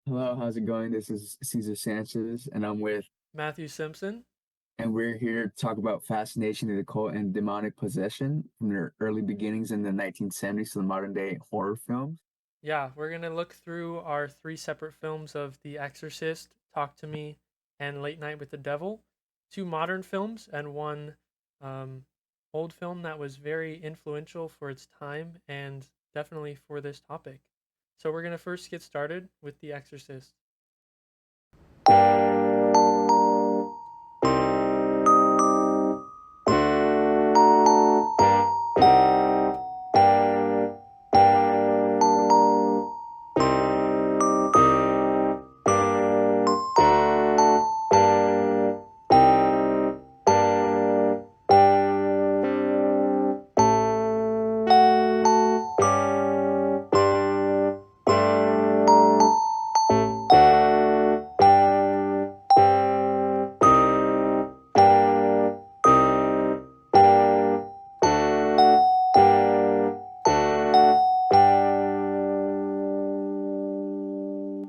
Hello, how's it going? This is Cesar Sanchez, and Matthew Simpson. we're here to talk about fascination of the occult and demonic possession from their early beginnings in the 1970s to the modern day horror films. Yeah, we're going to look through our three separate films of The Exorcist, Talk to Me, and Late Night with the Devil. Two modern films and one um, old film that was very influential for its time and definitely for this topic. So we're going to first get started with The Exorcist.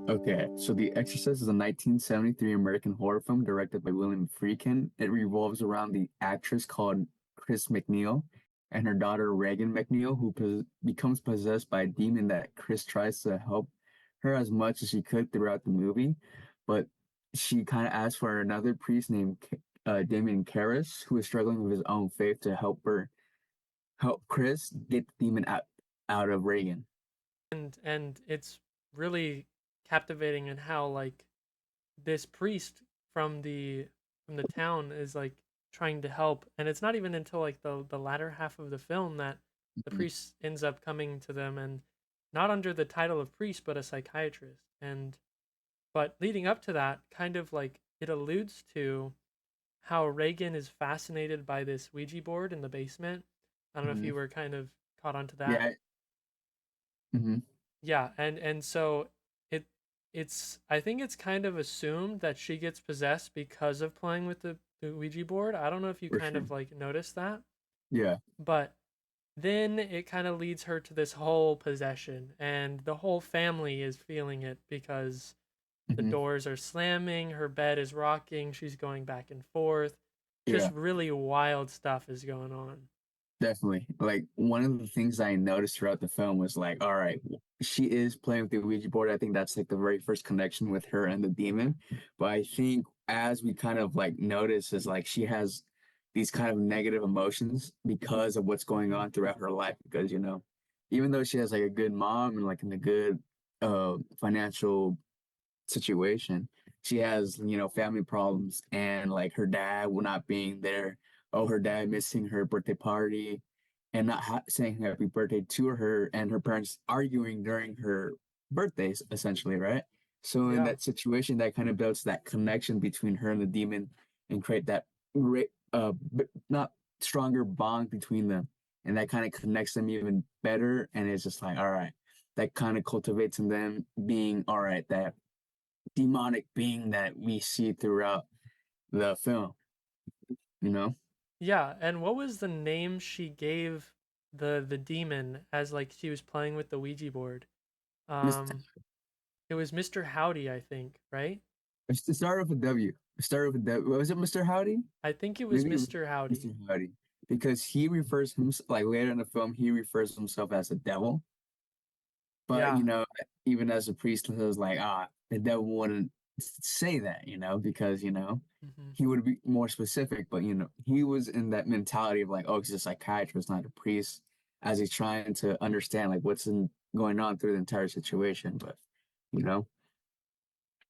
Okay, so The Exorcist is a 1973 American horror film directed by William Friedkin. It revolves around the actress called Chris McNeil and her daughter Reagan McNeil, who becomes possessed by a demon that Chris tries to help her as much as she could throughout the movie, but she kind of asks for another priest named Damien Karras, who is struggling with his own faith to help Chris get the demon out of Reagan. And it's really captivating in how like this priest from the town is like trying to help, and it's not even until like the latter half of the film that the Mhm. priest ends up coming to them, and not under the title of priest but a psychiatrist. And but leading up to that, kind of like it alludes to how Reagan is fascinated by this Ouija board in the basement. I don't know if Mhm. you were kind of caught onto that. Yeah. Mhm. Yeah, and so it it's I think it's kind of assumed that she gets possessed because of playing with the Ouija board. I don't know if you For kind sure. of like noticed that, Yeah. but then it kind of leads her to this whole possession, and the whole family is feeling it because the Mhm. doors are slamming, her bed is rocking, she's going back and forth. Just Yeah. really wild stuff is going on. Definitely. Like one of the things I noticed throughout the film was like, all right, she is playing with the Ouija board. I think that's like the very first connection with her and the demon. But I think as we kind of like notice is like she has these kind of negative emotions because of what's going Hmm. on throughout her life. Because, even though she has like a good mom and like in a good financial situation. She has, family problems and like her dad not being there. Oh, her dad missing her birthday party and not saying happy birthday to her, and her parents arguing during her birthdays, essentially, right? So in Yeah. that situation, that kind of builds that connection between her and the demon and create that great, not stronger bond between them. And that kind of connects them even better. And it's just like, all right, that kind of cultivates in them being, all right, that demonic being that we see throughout the film, you know? Yeah, and what was the name she gave the demon as like she was playing with the Ouija board? Mr. Um, it was Mr. Howdy, I think, right? It's to start with a W. Start with a W. Was it Mr. Howdy? I think it was Maybe Mr. Mr. Howdy. Howdy. Because he refers himself, like later in the film, he refers himself as a devil. But, Yeah. even as a priest, he was like, the devil wouldn't say that, because, Hmm. he would be more specific. But, he was in that mentality of like, oh, he's a psychiatrist, not a priest, as he's trying to understand like going on through the entire situation. But, you know,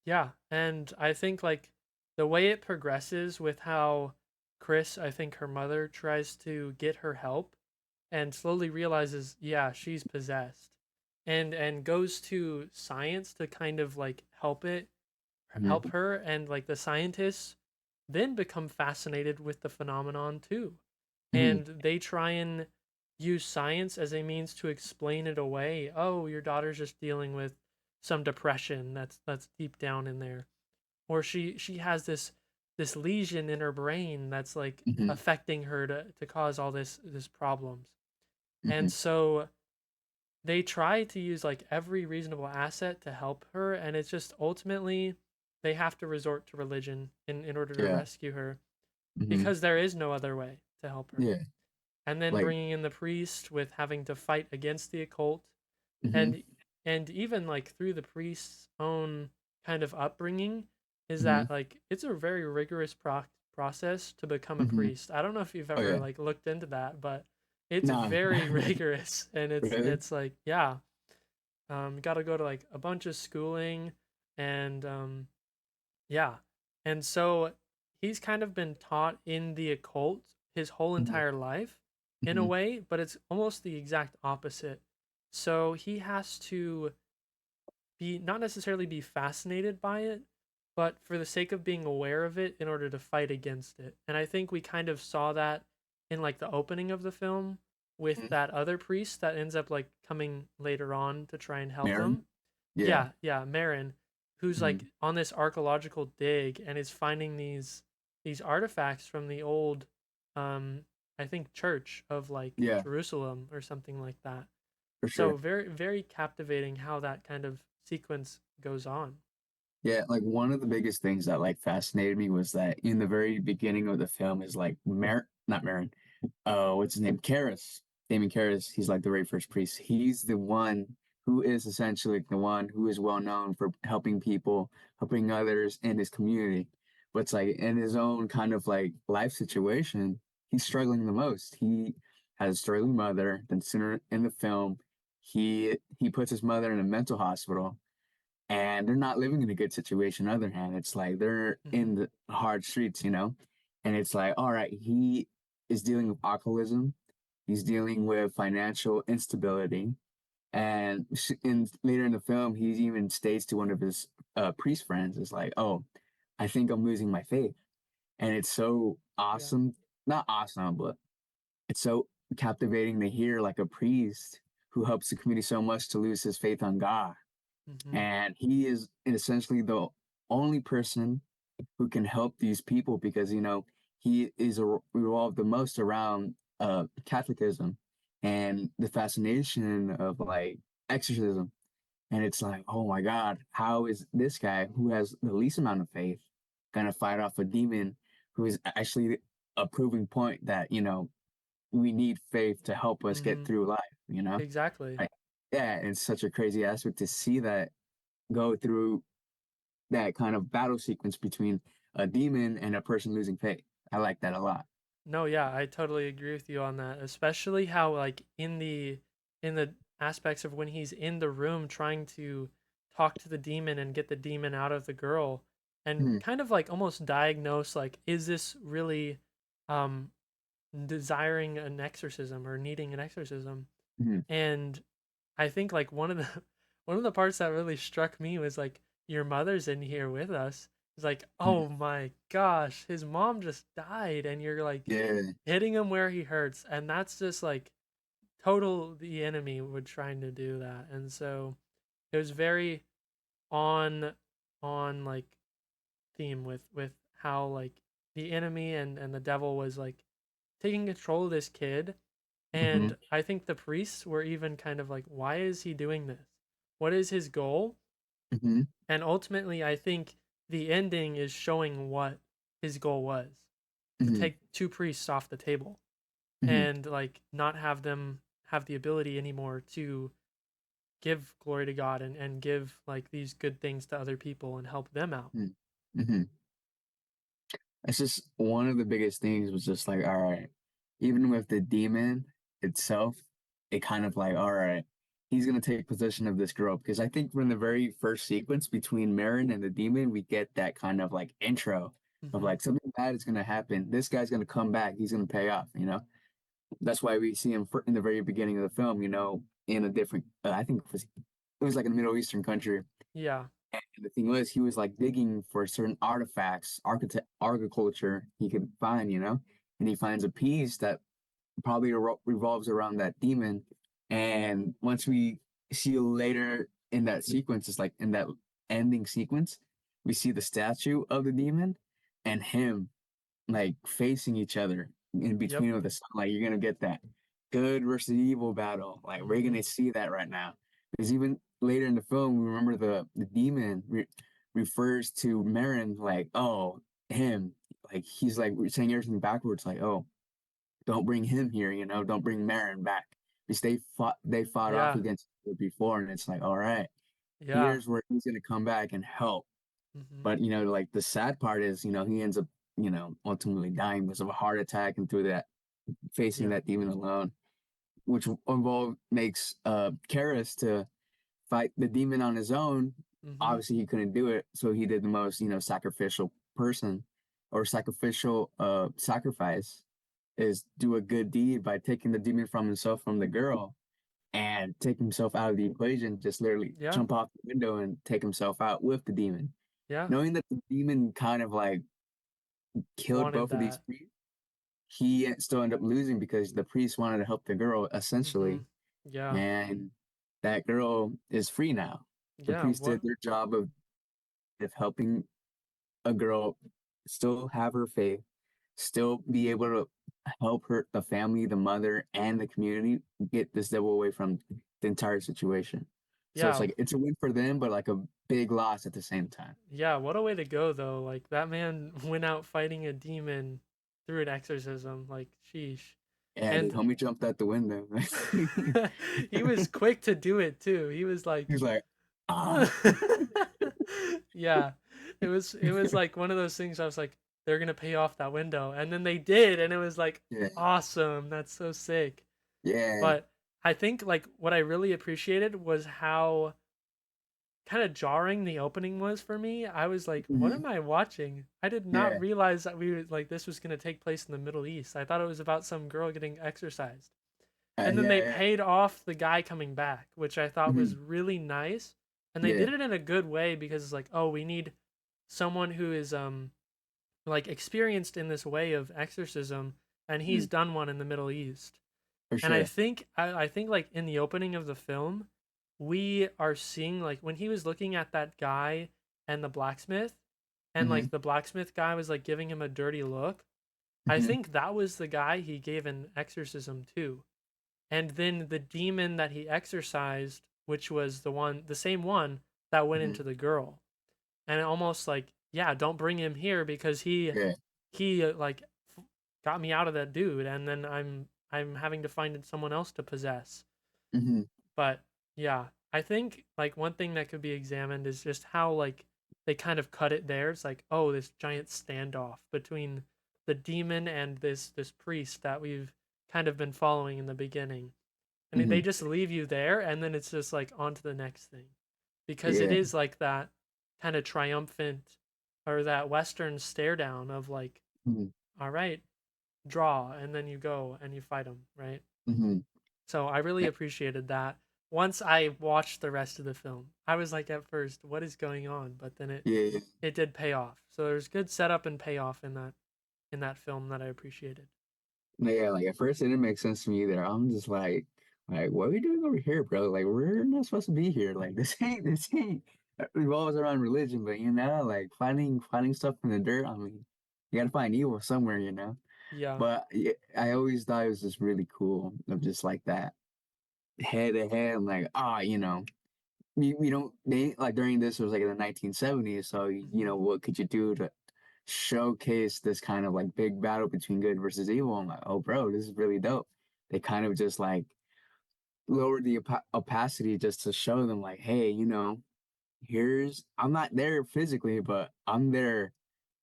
Yeah, and I think like the way it progresses with how Chris, I think her mother tries to get her help and slowly realizes, yeah, she's possessed. And goes to science to kind of like help mhm, her, and like the scientists then become fascinated with the phenomenon too, mhm, and they try and use science as a means to explain it away. Oh, your daughter's just dealing with some depression that's deep down in there, or she has this lesion in her brain that's like mhm, affecting her to cause all this problems. And mhm, so they try to use like every reasonable asset to help her, and it's just ultimately they have to resort to religion in order to Yeah. rescue her Hmm. because there is no other way to help her. Yeah. And then Like. bringing in the priest with having to fight against the occult, Hmm. and even like through the priest's own kind of upbringing is Hmm. that like it's a very rigorous process to become a Hmm. priest. I don't know if you've Oh ever yeah. like looked into that, but it's Nah. very rigorous, and Really? it's like, yeah, got to go to like a bunch of schooling, and yeah. And so he's kind of been taught in the occult his whole Hmm. entire life in a Hmm. way, but it's almost the exact opposite. So he has to be not necessarily be fascinated by it, but for the sake of being aware of it in order to fight against it. And I think we kind of saw that in like the opening of the film with Hmm. that other priest that ends up like coming later on to try and help Marin? them. Yeah. Yeah, yeah, Marin, who's Hmm. like on this archaeological dig and is finding these artifacts from the old um I think church of like Yeah, Jerusalem or something like that. for So sure. very very captivating how that kind of sequence goes on. Yeah, like one of the biggest things that like fascinated me was that in the very beginning of the film is like not Marin, what's his name? Karras. Damon Karras, he's like the very first priest. He's the one who is essentially the one who is well known for helping people, helping others in his community. But it's like in his own kind of like life situation, he's struggling the most. He has a struggling mother. Then sooner in the film, he puts his mother in a mental hospital and they're not living in a good situation. On the other hand, it's like they're Hmm. in the hard streets, and it's like, all right, he is dealing with alcoholism, he's dealing with financial instability, and later in the film, he even states to one of his priest friends, "Is like, oh, I think I'm losing my faith," and it's so Yeah. awesome, not awesome, but it's so captivating to hear like a priest who helps the community so much to lose his faith on God, Hmm. and he is essentially the only person who can help these people because he is revolved the most around Catholicism and the fascination of like exorcism. And it's like, oh my God, how is this guy who has the least amount of faith gonna fight off a demon who is actually a proving point that we need faith to help us get Hmm. through life. Exactly. Like, yeah, it's such a crazy aspect to see that go through that kind of battle sequence between a demon and a person losing faith. I like that a lot. No, yeah, I totally agree with you on that. Especially how like in the aspects of when he's in the room trying to talk to the demon and get the demon out of the girl and Mm-hmm. kind of like almost diagnose like is this really um desiring an exorcism or needing an exorcism. Mm-hmm. And I think like one of the one of the parts that really struck me was like your mother's in here with us. It's like, Mm-hmm. oh my gosh, his mom just died and you're like Yeah. hitting him where he hurts, and that's just like total the enemy would trying to do that. And so it was very on like theme with how like the enemy and the devil was like taking control of this kid. Mm-hmm. And I think the priests were even kind of like, why is he doing this? What is his goal? Mm-hmm. And ultimately, I think the ending is showing what his goal was, to Mm-hmm. take two priests off the table Mm-hmm. and like not have them have the ability anymore to give glory to God and give like these good things to other people and help them out. Mm-hmm. It's just one of the biggest things was just like, all right, even with the demon itself, it kind of like, all right, he's gonna take possession of this girl because I think from the very first sequence between Marin and the demon, we get that kind of like intro of Hmm. like something bad is gonna happen. This guy's gonna come back. He's gonna pay off. That's why we see him in the very beginning of the film, in a different, I think it was like a Middle Eastern country. Yeah. And the thing was, he was like digging for certain artifacts, agriculture he could find, and he finds a piece that probably revolves around that demon. And once we see later in that sequence, it's like in that ending sequence, we see the statue of the demon and him like facing each other in Yep. between of the sun. Like you're gonna get that. good versus evil battle. Like we're Mm-hmm. gonna see that right now. Because even later in the film, remember the demon refers to Marin like, oh, him. Like he's like saying everything backwards, like, oh, don't bring him here, don't bring Marin back. Because they fought off Yeah. against her before, and it's like, all right, Yeah. here's where he's gonna come back and help. Mm-hmm. But like the sad part is, he ends up, ultimately dying because of a heart attack and through that facing Yeah. that demon alone, which involved makes Karis to fight the demon on his own. Mm-hmm. Obviously, he couldn't do it, so he did the most, sacrificial person or sacrificial sacrifice is do a good deed by taking the demon from himself from the girl and take himself out of the equation, just literally Yeah. jump off the window and take himself out with the demon. Yeah. Knowing that the demon kind of like killed Wanted both of these that. priests, he still ended up losing because the priest wanted to help the girl Mm-hmm. essentially, Yeah. and that girl is free now. The Yeah. priest What? did their job of helping a girl still have her faith, still be able to help her, the family, the mother, and the community get this devil away from the entire situation. So it's Yeah. like it's a win for them, but like a big loss at the same time. Yeah. What a way to go, though. Like, that man went out fighting a demon through an exorcism. Like, sheesh. Yeah, dude, And homie jumped out the window. he was quick to do it, too. He was like, He's like, ah. yeah. It was like one of those things I was like, they're gonna pay off that window. And then they did, and it was like Yeah, awesome. That's so sick. yeah. But I think like what I really appreciated was how kind of jarring the opening was for me. I was like, what Hmm. am I watching? I did not Yeah, realize that like this was gonna take place in the Middle East. I thought it was about some girl getting exercised. And then yeah, they yeah. paid off the guy coming back, which I thought Hmm. was really nice. And they Yeah. did it in a good way because it's like, oh, we need someone who is like experienced in this way of exorcism, and Hmm. he's done one in the Middle East. For And I sure. think I think like in the opening of the film, we are seeing like when he was looking at that guy and the blacksmith, and Hmm. like the blacksmith guy was like giving him a dirty look. I Hmm. think that was the guy he gave an exorcism to. And then the demon that he exorcised, which was the same one that went Hmm. into the girl. And it almost like, yeah, don't bring him here because he Yeah. he like got me out of that dude, and then I'm having to find someone else to possess. Hmm. But yeah, I think like one thing that could be examined is just how like they kind of cut it there. It's like, oh, this giant standoff between the demon and this priest that we've kind of been following in the beginning. And they Hmm. just leave you there, and then it's just like on to the next thing. Because it Yeah. is like that kind of triumphant or that western stare down of like, Hmm. all right, draw, and then you go and you fight them, right? Hmm. So I really appreciated that. Once I watched the rest of the film, I was like at first, what is going on? But then it Yeah. it did pay off. So there's good setup and payoff in that film that I appreciated. No, yeah, like at first it didn't make sense to me either. I'm just like, what are we doing over here, bro? Like, we're not supposed to be here. Like, this ain't revolves around religion, but like finding stuff in the dirt. I mean, you gotta find evil somewhere. Yeah. But yeah, I always thought it was just really cool of just like that head to head, like, we don't they like during this it was like in the 1970s, so Hmm. what could you do to showcase this kind of like big battle between good versus evil? I'm like, oh, bro, this is really dope. They kind of just like lowered the opacity just to show them like, hey, here's I'm not there physically, but I'm there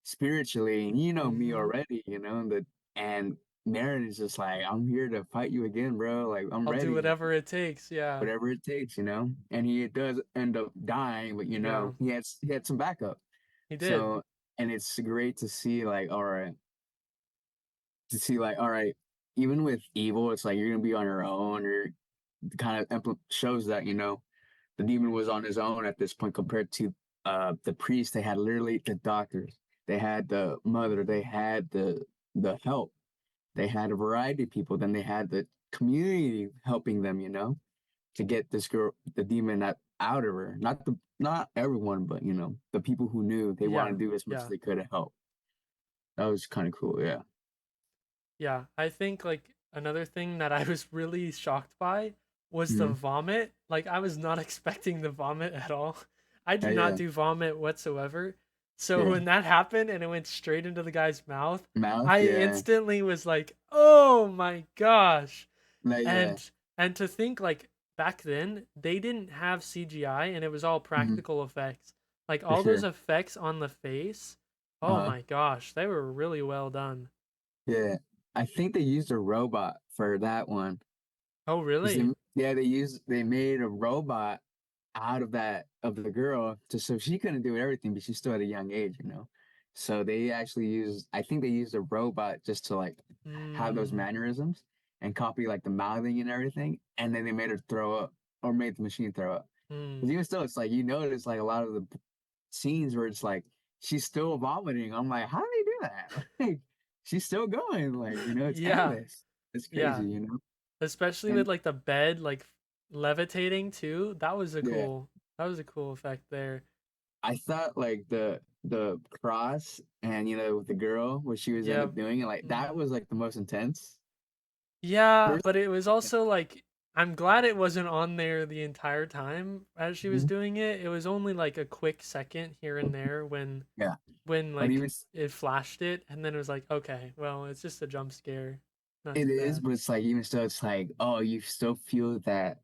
spiritually, and you know me Hmm. already, and Marin is just like, I'm here to fight you again, bro. Like I'm I'll do ready, whatever it takes. Yeah. whatever it takes. And he does end up dying, but Yeah. he had some backup. He did. So, and it's great to see like, all right, all right, even with evil, it's like you're gonna be on your own. Or kind of shows that the demon was on his own at this point compared to the priest. They had literally the doctors, they had the mother, they Hmm. had the help, they had a variety of people. Then they had the community helping them, to get this girl, the demon, out of her. Not everyone, but the people who knew they want Yeah. to do as much as Yeah. they could to help. That was kind of cool. Yeah. Yeah. I think like another thing that I was really shocked by was the Mm-hmm. vomit. Like I was not expecting the vomit at all. I do not Yeah, do vomit whatsoever. So yeah. when that happened and it went straight into the guy's mouth, Mouth, I yeah. instantly was like, "Oh my gosh." Like, yeah. And to think like back then they didn't have CGI and it was all Mm-hmm. practical effects. Like For all those sure. effects on the face, oh Uh-huh. my gosh, they were really well done. Yeah. I think they used a robot for that one. Oh, 'Cause really? yeah, they made a robot out of that of the girl just so she couldn't do everything, but she still at a young age, you know. So they actually used I think they used a robot just to like have those Mm, mannerisms and copy like the mouthing and everything, and then they made her throw up or made the machine throw up. mm. But even still, it's like you notice like a lot of the scenes where it's like she's still vomiting. I'm like, how do they do that? Like she's still going. Like it's Yeah, endless. It's yeah. crazy, you know. Especially with And like the bed like levitating too. yeah, That was a cool effect there. I thought like the cross and with the girl what she was end Yeah. up doing, and like that Hmm. was like the most intense. Yeah, First, but it was also like I'm glad it wasn't on there the entire time as she was mhm, doing it. It was only like a quick second here and there yeah, when but even like it flashed it and then it was like, okay, well, it's just a jump scare. Not it too is, bad. but it's like even still, it's like oh, you still feel that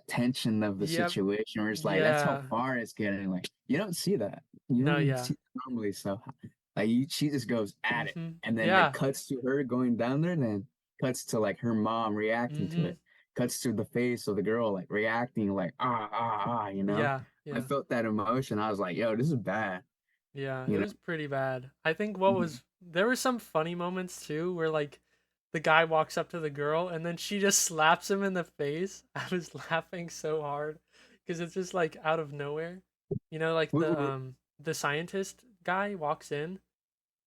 tension of the Yep. situation, where it's like that's how Yeah. far it's getting. Like you don't see that, you No, don't yeah. see that normally. So like she just goes at it, Mhm. and then like Yeah. cuts to her going down there, and then cuts to like her mom reacting to Mhm. it, cuts to the face of the girl like reacting like ah. Yeah. I Yeah. felt that emotion. I was like, yo, this is bad, Yeah, it you know. was pretty bad. I think what Mhm. was there were some funny moments too where like the guy walks up to the girl and then she just slaps him in the face. I was laughing so hard because it's just like out of nowhere. You know, like Wh- wh- the scientist guy walks in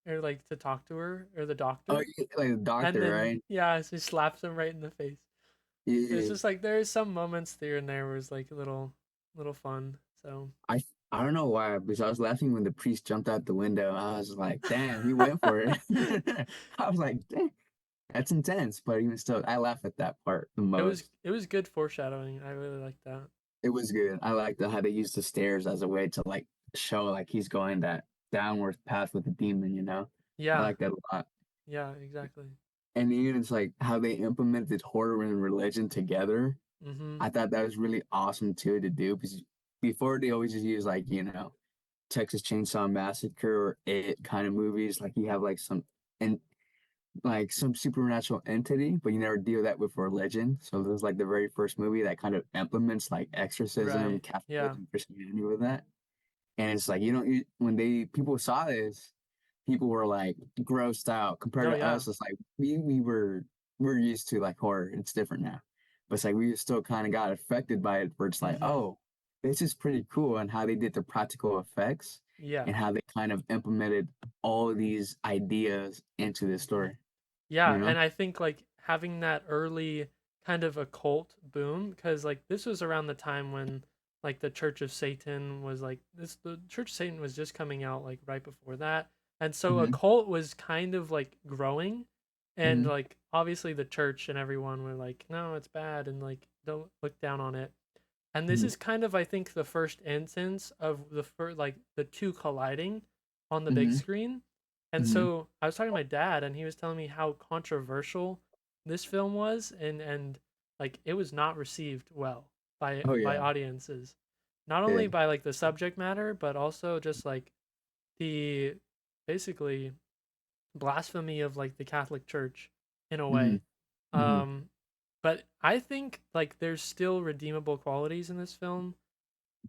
or like to talk to her or the oh, doctor yeah, like the and doctor, then right? yeah, she slaps him right in the face. It's Yeah. just like there's some moments here and there where it's like a little fun. So I I don't know why, because I was laughing when the priest jumped out the window. I was like, damn, he went for it. I was like, dang, that's intense. But even still, I laugh at that part the most. it was good foreshadowing. I really like that. It was good. I like how they used the stairs as a way to like show like he's going that downward path with the demon. I Yeah, like that a lot. yeah, exactly. And even it's like how they implemented horror and religion together. Mhm. I thought that was really awesome too to do, because before they always just use like, Texas Chainsaw Massacre or It kind of movies. Like you have like and like some supernatural entity, but you never deal that with religion. So this is like the very first movie that kind of implements like exorcism, Right. Yeah. Catholicism, Christianity with that. And it's like when they people saw this, people were like grossed out. Compared No, to yeah. us, it's like we're used to like horror. It's different now, but it's like we still kind of got affected by it. Where it's like, Mhm. oh, this is pretty cool, and how they did the practical effects Yeah. and how they kind of implemented all of these ideas into this Mhm. story. Yeah, You know? and I think like having that early kind of occult boom cuz like this was around the time when like the Church of Satan was like this the Church of Satan was just coming out like right before that. And so Mm-hmm. occult was kind of like growing and Mm-hmm. like obviously the church and everyone were like no, it's bad and like don't look down on it. And this Mm-hmm. is kind of, I think, the first instance of like the two colliding on the big Mm-hmm. screen. And Mm-hmm. so I was talking to my dad, and he was telling me how controversial this film was, and like it was not received well Oh by yeah, audiences, not yeah. only by like the subject matter, but also just like the basically blasphemy of like the Catholic Church in a Mm-hmm. way. Mm-hmm. Um, but I think like there's still redeemable qualities in this film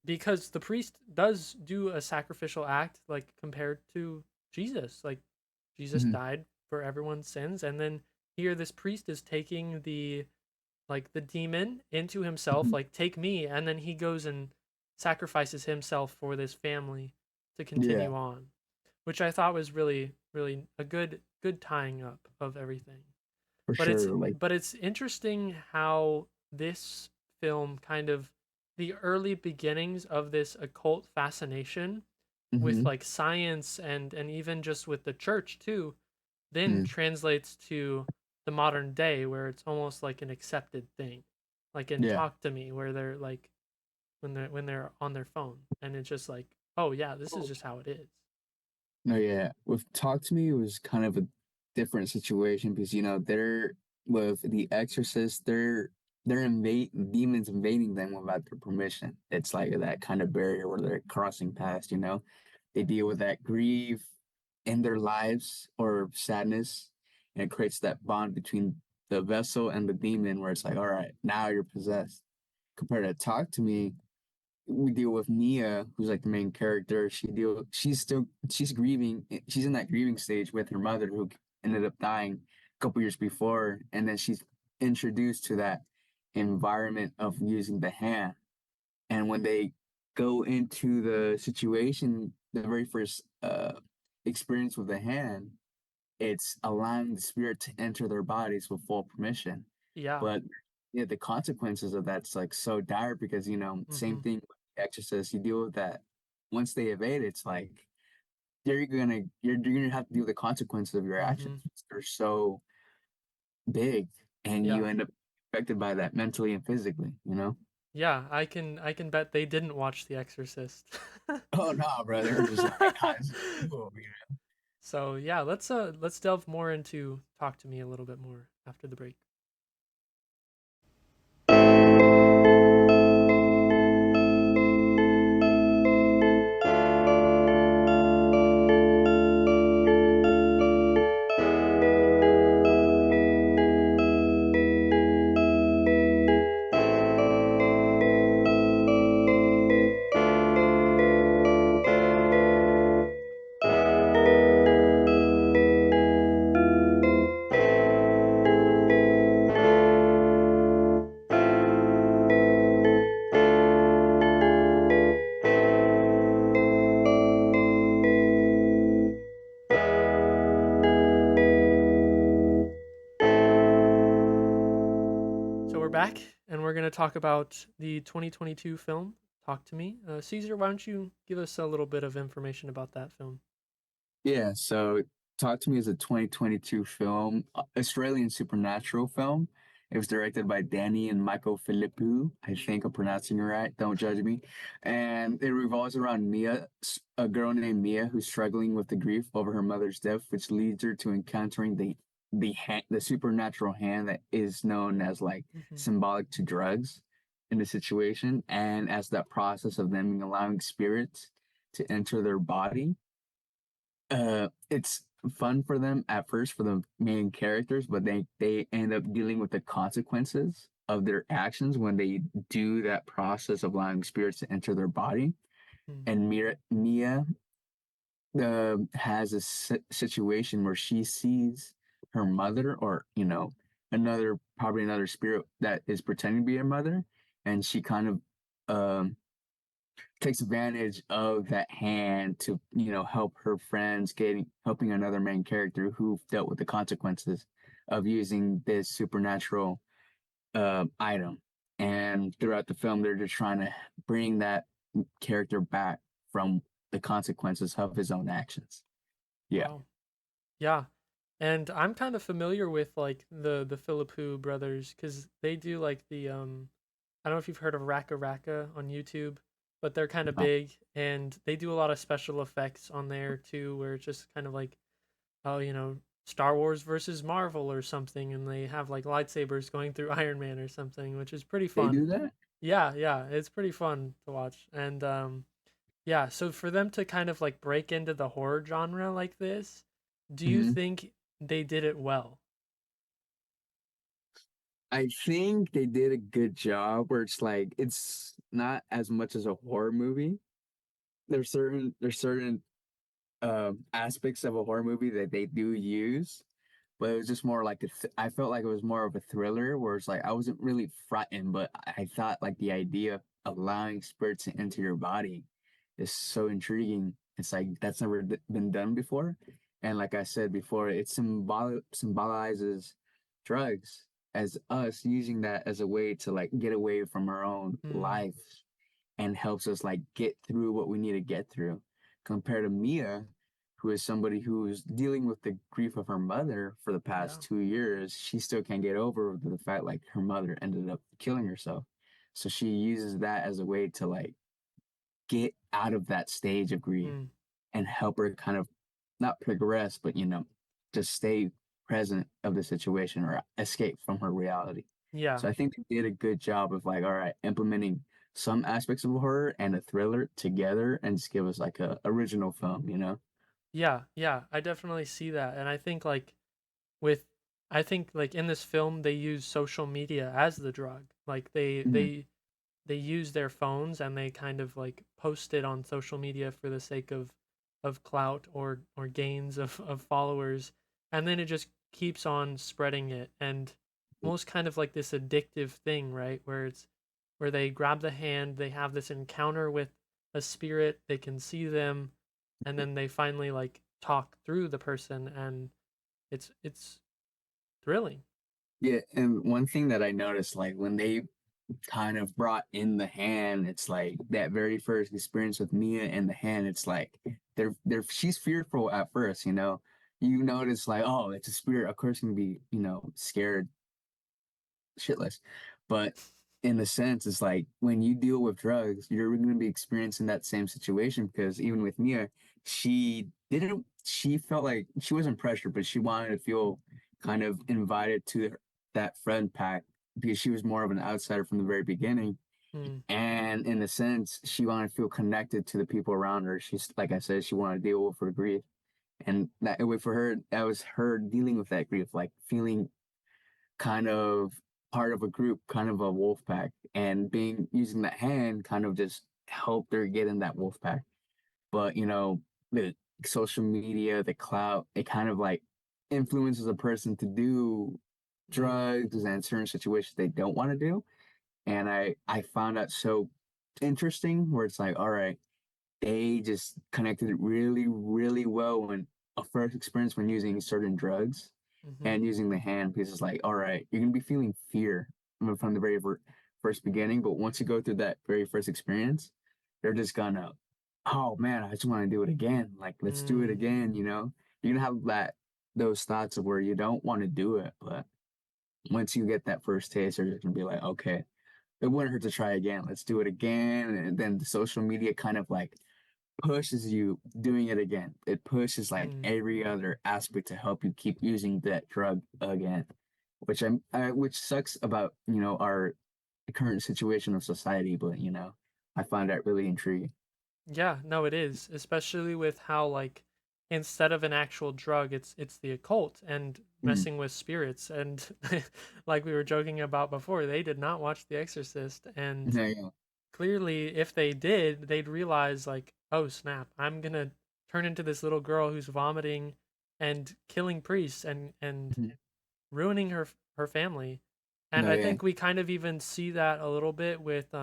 because the priest does do a sacrificial act like compared to Jesus. Like Jesus Mm-hmm. died for everyone's sins and then here this priest is taking the demon into himself Mm-hmm. like take me and then he goes and sacrifices himself for this family to Yeah, continue on, which I thought was really a good tying up of everything. for But it's sure. Like, but it's interesting how this film kind of the early beginnings of this occult fascination with mm-hmm. like science and even just with the church too then Mm-hmm. translates to the modern day where it's almost like an accepted thing, like in Yeah. Talk to Me, where they're like when they're on their phone, and it's just like, oh yeah, this is just how it is. No, yeah. With Talk to Me, it was kind of a different situation because they're with the Exorcist, they're invade demons invading them without their permission. It's like that kind of barrier where they're crossing past. They deal with that grief in their lives or sadness, and it creates that bond between the vessel and the demon where it's like, all right, now you're possessed. Compared to Talk to Me, we deal with Mia, who's like the main character. She's grieving. She's in that grieving stage with her mother, who ended up dying a couple years before, and then she's introduced to that environment of using the hand. And when they go into the situation, the very first experience with the hand, it's allowing the spirit to enter their bodies with full permission. Yeah. But yeah, the consequences of that's like so dire because same Mm-hmm. thing with the Exorcist. You deal with that once they evade. It's like you're gonna have to deal with the consequences of your actions. Mm-hmm. They're so big, and you Yeah. end up affected by that mentally and physically. Yeah, I can bet they didn't watch The Exorcist. Oh no, bro, they're just like, how's it cool, So yeah, let's delve more into Talk to Me a little bit more after the break. So we're back, and we're gonna talk about the 2022 film Talk to Me. Caesar, why don't you give us a little bit of information about that film? Yeah, so Talk to Me is a 2022 film, Australian supernatural film. It was directed by Danny and Michael Philippou. I think I'm pronouncing it right. Don't judge me. And it revolves around Mia, a girl named Mia who's struggling with the grief over her mother's death, which leads her to encountering the supernatural hand that is known as like Mm-hmm. symbolic to drugs in the situation. And as that process of them allowing spirits to enter their body, it's fun for them at first for the main characters, but they end up dealing with the consequences of their actions when they do that process of allowing spirits to enter their body. Mm. And Mia has a situation where she sees her mother, or probably another spirit that is pretending to be her mother, and she kind of um takes advantage of that hand to help her friends, getting helping another main character who dealt with the consequences of using this supernatural item. And throughout the film they're just trying to bring that character back from the consequences of his own actions. Yeah. Wow. Yeah. And I'm kind of familiar with like the Philippou brothers because they do like the I don't know if you've heard of Raka Raka on YouTube, but they're kind of No. big and they do a lot of special effects on there too, where it's just kind of like, oh, Star Wars versus Marvel or something, and they have like lightsabers going through Iron Man or something, which is pretty They fun. do that. Yeah, yeah, it's pretty fun to watch. And yeah, so for them to kind of like break into the horror genre like this, do you Hmm. think they did it well? I think they did a good job where it's like it's not as much as a horror movie. There's certain aspects of a horror movie that they do use, but it was just more like I felt like it was more of a thriller where it's like I wasn't really frightened, but I thought like the idea of allowing spirits to enter your body is so intriguing. It's like that's never been done before, and like I said before, it symbolizes drugs as us using that as a way to like get away from our own Hmm. life and helps us like get through what we need to get through. Compared to Mia, who is somebody who's dealing with the grief of her mother for the Yeah. past 2 years. She still can't get over the fact like her mother ended up killing herself. So she uses that as a way to like get out of that stage of grief Mm. and help her kind of not progress, but just stay present of the situation or escape from her reality. Yeah. So I think they did a good job of like, all right, implementing some aspects of horror and a thriller together and just give us like a original film. Yeah. Yeah. I definitely see that. And with I think like in this film they use social media as the drug. Like Hmm. they use their phones and they kind of like post it on social media for the sake of clout or gains of followers, and then it just keeps on spreading it, and almost kind of like this addictive thing, right, where they grab the hand, they have this encounter with a spirit, they can see them, and then they finally like talk through the person, and it's thrilling. Yeah, and one thing that I noticed, like when they kind of brought in the hand, it's like that very first experience with Mia and the hand, it's like she's fearful at first. You notice like, oh, it's a spirit, of course gonna be, scared shitless. But in a sense, it's like when you deal with drugs, you're going to be experiencing that same situation because even with Mia, she felt like she wasn't pressured, but she wanted to feel kind of invited to that friend pack because she was more of an outsider from the very beginning. Mm, And in a sense, she wanted to feel connected to the people around her. She's, like I said, she wanted to deal with her grief. And that way for her, that was her dealing with that grief, like feeling kind of part of a group, kind of a wolf pack, and being using that hand kind of just helped her get in that wolf pack. But the social media, the clout, it kind of like influences a person to do mm, drugs and certain situations they don't want to do. And I found that so interesting where it's like, all right, they just connected really, really well when a first experience when using certain drugs mm-hmm, and using the hand because it's like, all right, you're gonna be feeling fear from the very first beginning, but once you go through that very first experience, they're just gonna, oh man, I just want to do it again. Like, let's do it mm, again. You're gonna have those thoughts of where you don't want to do it, but once you get that first taste, you're just gonna be like, okay, it wouldn't hurt to try again. Let's do it again. And then the social media kind of like pushes you doing it again. It pushes like mm. every other aspect to help you keep using that drug again, which sucks about our current situation of society. But I find that really intriguing. Yeah, no, it is, especially with how like instead of an actual drug, it's the occult and Mm. messing with spirits, and like we were joking about before, they did not watch The Exorcist, and Yeah, yeah. clearly if they did, they'd realize like, oh snap, I'm gonna turn into this little girl who's vomiting and killing priests and Mhm. ruining her family. And No, I yeah, think we kind of even see that a little bit with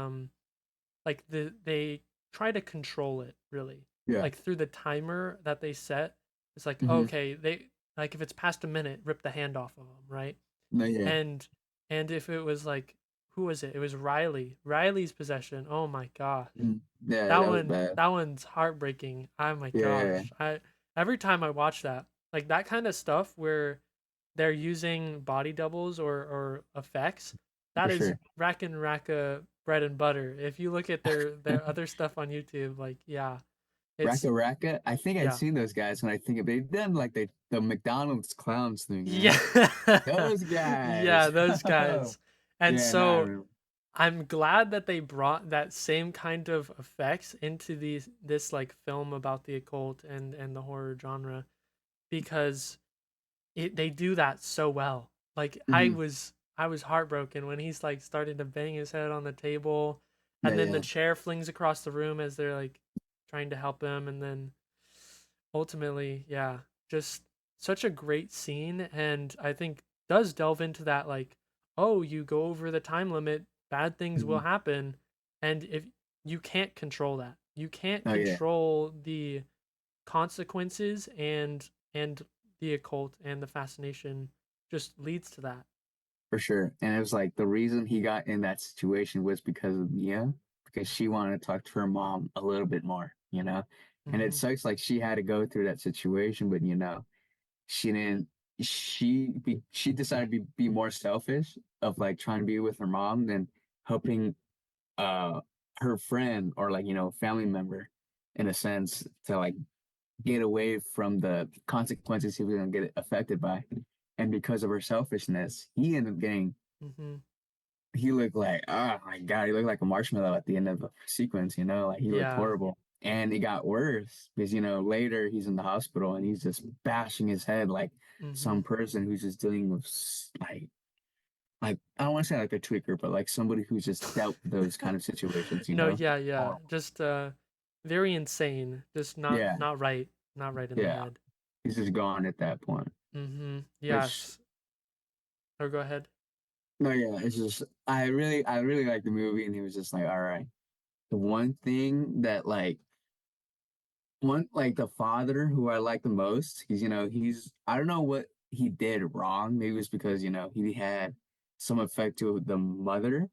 like they try to control it really, yeah. like through the timer that they set. It's like, Hmm. okay, they like if it's past a minute, rip the hand off of them, right? No, yeah. and and if it was like, who was it, it was Riley's possession. Oh my gosh, Mhm. Yeah, that that was one, bad. that one's heartbreaking. Oh my Yeah, gosh, I every time I watch that, like that kind of stuff where they're using body doubles or effects, for that is sure. rack and racka bread and butter. If you look at their other stuff on YouTube, like yeah, it's Raka Raka. I think I've yeah. seen those guys when I think of they've done like the McDonald's clowns thing, Yeah. man. Those Yeah, guys. those guys. And Yeah, now I so remember. I'm glad that they brought that same kind of effects into this like film about the occult and the horror genre, because they do that so well. Like Hmm. I was heartbroken when he's like starting to bang his head on the table, Yeah, and then the yeah. chair flings across the room as they're like trying to help him, and then ultimately, yeah, just such a great scene, and I think does delve into that like, oh, you go over the time limit, bad things will Hmm. happen, and if you can't control that, you can't Oh yeah, control the consequences, and the occult and the fascination just leads to that. for sure. And it was like the reason he got in that situation was because of Mia, because she wanted to talk to her mom a little bit more. And it Mm-hmm. sucks like she had to go through that situation, but she didn't she decided to be more selfish of like trying to be with her mom than helping uh her friend or like family member in a sense to like get away from the consequences he was gonna get affected by. And because of her selfishness, he ended up getting Mm-hmm. he looked like, oh my God, he looked like a marshmallow at the end of the sequence, like he looked Yeah. horrible. And it got worse because, later he's in the hospital and he's just bashing his head like Mm-hmm. some person who's just dealing with like I don't want to say like a tweaker, but like somebody who's just dealt with those kind of situations, No, yeah, yeah. Horrible. Just very insane. Just not Yeah, not right. Not right in the yeah. head. He's just gone at that point. Mm-hmm. Which Yes. Or go ahead. no, yeah, it's just I really like the movie and he was just like, all right. The one thing that like the father who I like the most, because he's I don't know what he did wrong. Maybe it was because he had some effect to the mother,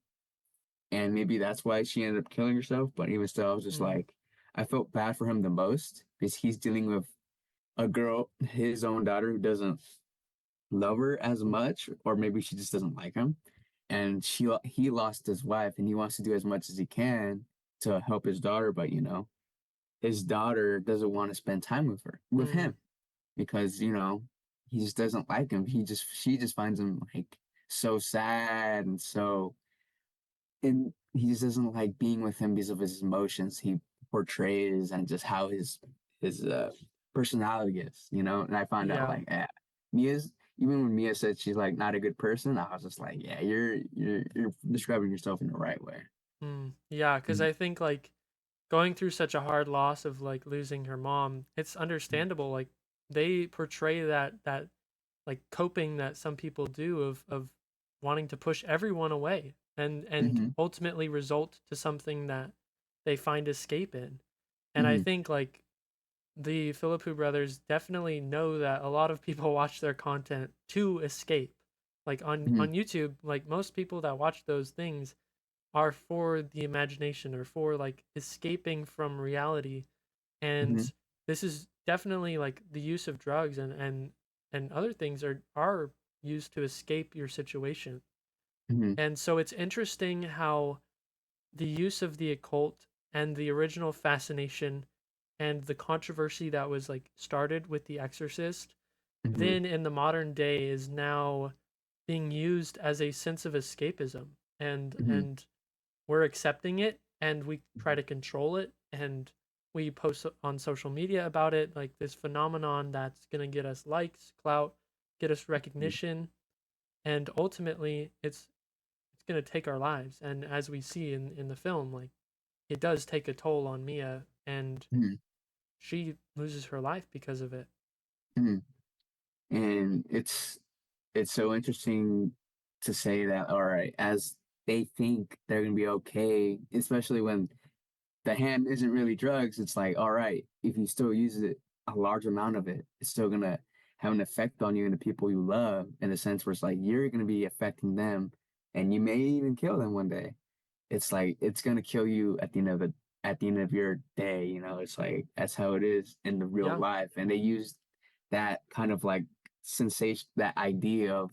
and maybe that's why she ended up killing herself. But even still, I was just Mm, like, I felt bad for him the most because he's dealing with a girl, his own daughter, who doesn't love her as much, or maybe she just doesn't like him, and he lost his wife, and he wants to do as much as he can to help his daughter, but his daughter doesn't want to spend time with mm, him because he just doesn't like him. She just finds him like so sad and he just doesn't like being with him because of his emotions he portrays and just how his personality is, and I find out yeah. like Mia's even when Mia said she's like not a good person, I was just like, yeah, you're describing yourself in the right way. Yeah, because Mhm. I think like going through such a hard loss of like losing her mom, it's understandable. Like they portray that like coping that some people do of wanting to push everyone away and Mhm. ultimately result to something that they find escape in. And I Mhm. think like the Philippou brothers definitely know that a lot of people watch their content to escape. Like Mhm. on YouTube, like most people that watch those things are for the imagination or for like escaping from reality. And Mhm. this is definitely like the use of drugs and other things are used to escape your situation. Mhm. And so it's interesting how the use of the occult and the original fascination and the controversy that was like started with the Exorcist Mhm. then in the modern day is now being used as a sense of escapism Mhm. and we're accepting it and we try to control it and we post on social media about it like this phenomenon that's going to get us likes, clout, get us Mhm. recognition, and ultimately it's going to take our lives. And as we see in the film, like it does take a toll on Mia and Mhm. she loses her life because of it. Mhm. And it's so interesting to say that, all right, as they think they're gonna be okay, especially when the hand isn't really drugs, it's like, all right, if you still use it, a large amount of it, it's still gonna have an effect on you and the people you love in a sense where it's like you're gonna be affecting them and you may even kill them one day. It's like it's gonna kill you at the end of your day, it's like that's how it is in the real Yeah. life. And they use that kind of like sensation, that idea of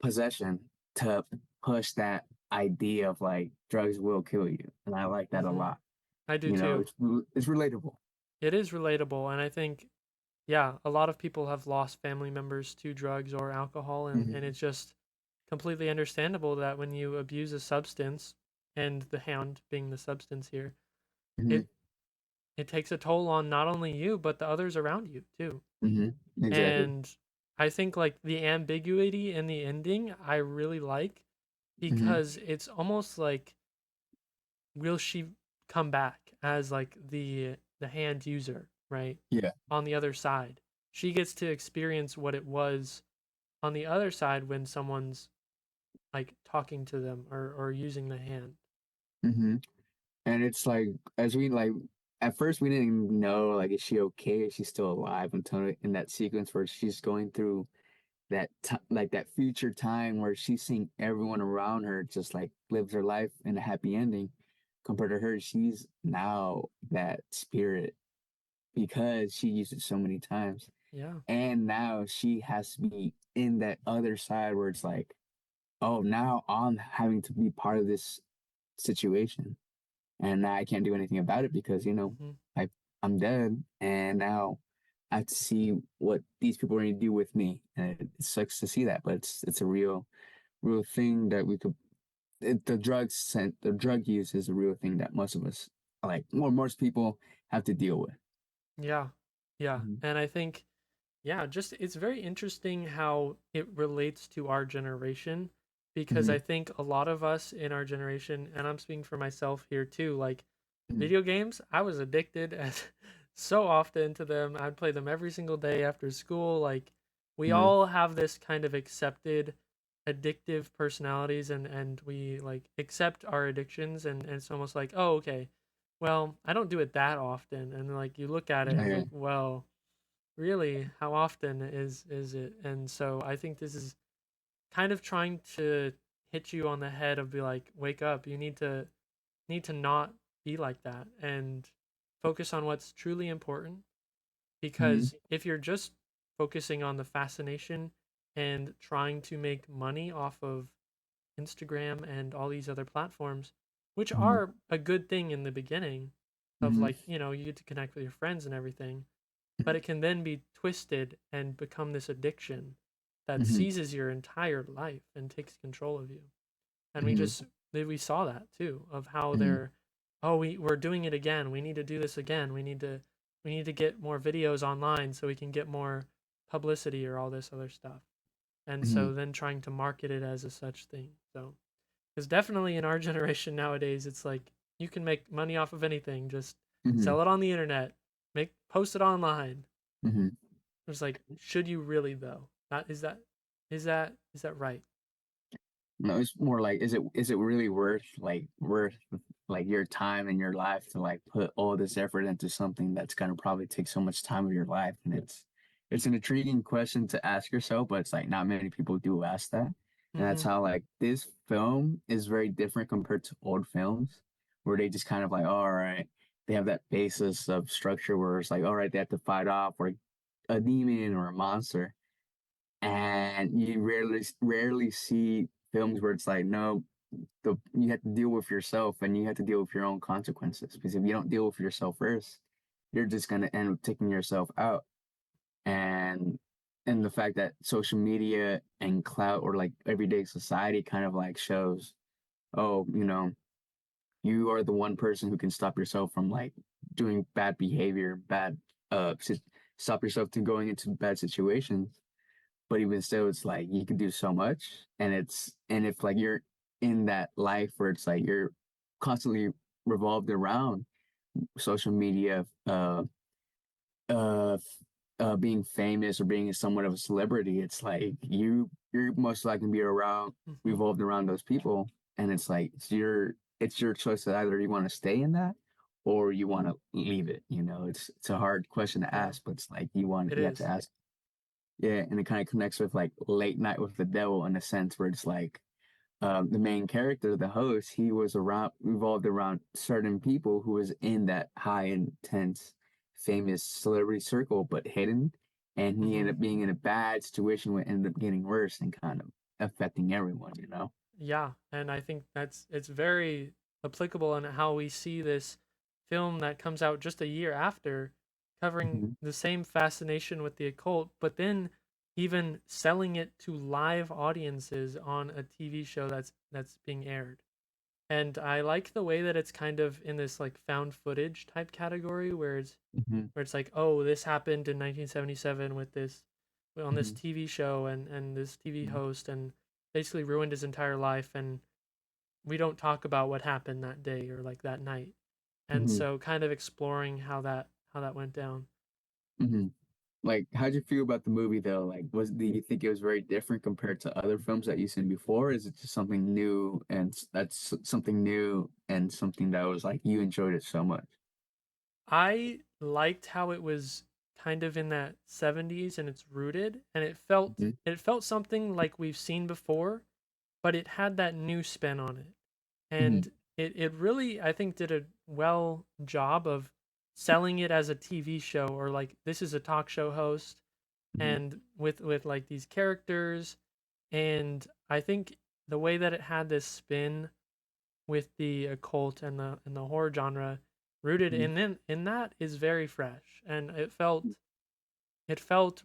possession to push that idea of like drugs will kill you. And I like that a Hmm. lot. I do too. It's relatable. It is relatable. And I think, yeah, a lot of people have lost family members to drugs or alcohol. And Hmm. it's just completely understandable that when you abuse a substance, and the hand being the substance here, Hmm. it it takes a toll on not only you but the others around you too. Hmm. Exactly. And I think like the ambiguity in the ending I really like Hmm. because it's almost like will she come back as like the hand user, right? Yeah. On the other side. She gets to experience what it was on the other side when someone's like talking to them or using the hand. Hmm. And it's like, as we like, at first we didn't even know, like, is she okay? Is she still alive? Until in that sequence where she's going through like that future time where she's seeing everyone around her just like lives her life in a happy ending compared to her, she's now that spirit because she used it so many times. Yeah. And now she has to be in that other side where it's like, oh, now I'm having to be part of this situation. And now I can't do anything about it because, Hmm. I I'm dead. And now I have to see what these people are going to do with me. And it sucks to see that, but it's a real thing that we could the drug use is a real thing that most of us like or most people have to deal with. Yeah. Yeah. Mhm. And I think, yeah, just it's very interesting how it relates to our generation because Mhm. I think a lot of us in our generation, and I'm speaking for myself here too, like Mhm. video games, I was addicted and so often to them. I'd play them every single day after school. Like we Mhm. all have this kind of accepted addictive personalities and we like accept our addictions and it's almost like, oh, okay, well, I don't do it that often. And like you look at it and it's Okay. like, well, really, how often is it? And so I think this is kind of trying to hit you on the head of be like, wake up, you need to not be like that and focus on what's truly important Mhm. because if you're just focusing on the fascination and trying to make money off of Instagram and all these other platforms, which Mhm. are a good thing in the beginning of Mhm. like, you get to connect with your friends and everything, but it can then be twisted and become this addiction that Mhm. seizes your entire life and takes control of you. And Mhm. we saw that too of how Mhm. they're, oh, we're doing it again. We need to do this again. We need to get more videos online so we can get more publicity or all this other stuff. And Mhm. so then trying to market it as a such thing. So because definitely in our generation nowadays, it's like you can make money off of anything. Just Mhm. sell it on the internet, post it online. Mhm. It's like, should you really though? That is that right? No, it's more like, is it really worth like your time and your life to like put all this effort into something that's gonna probably take so much time of your life? And it's an intriguing question to ask yourself, but it's like not many people do ask that. And that's Mm-hmm. how like this film is very different compared to old films, where they just kind of like, all right, they have that basis of structure where it's like, all right, they have to fight off or a demon or a monster, and you rarely see films where it's like, no, you have to deal with yourself and you have to deal with your own consequences, because if you don't deal with yourself first, you're just going to end up taking yourself out. And and the fact that social media and clout or like everyday society kind of like shows, oh, you are the one person who can stop yourself from like doing bad behavior, bad stop yourself to going into bad situations. But even still, it's like you can do so much. And if like you're in that life where it's like you're constantly revolved around social media, uh being famous or being somewhat of a celebrity, it's like you're most likely to be around Mm-hmm. revolved around those people. And it's like it's your choice that either you want to stay in that or you want to leave it. It's a hard question to Yeah, ask, but it's like it you have to is. ask. Yeah, and it kind of connects with like Late Night with the Devil in a sense where it's like, the main character, the host, he was around revolved around certain people who was in that high intense famous celebrity circle but hidden, and he Mm-hmm. ended up being in a bad situation where it ended up getting worse and kind of affecting everyone. Yeah, and I think it's very applicable in how we see this film that comes out just a year after, covering Hmm. the same fascination with the occult, but then even selling it to live audiences on a TV show that's being aired. And I like the way that it's kind of in this like found footage type category Hmm. where it's like, oh, this happened in 1977 with this on this Hmm. TV show and this TV host and basically ruined his entire life and we don't talk about what happened that day or like that night. And Hmm. so kind of exploring how that went down. Hmm. Like, how'd you feel about the movie though? Like, do you think it was very different compared to other films that you've seen before? Or is it just something new and that's something new and something that was like you enjoyed it so much? I liked how it was kind of in that 70s and it's rooted and it felt something like we've seen before, but it had that new spin on it. Hmm. And it really I think did a well job of selling it as a TV show, or like this is a talk show host, Mhm. and with like these characters. And I think the way that it had this spin with the occult and the horror genre rooted Mhm. in that is very fresh, and it felt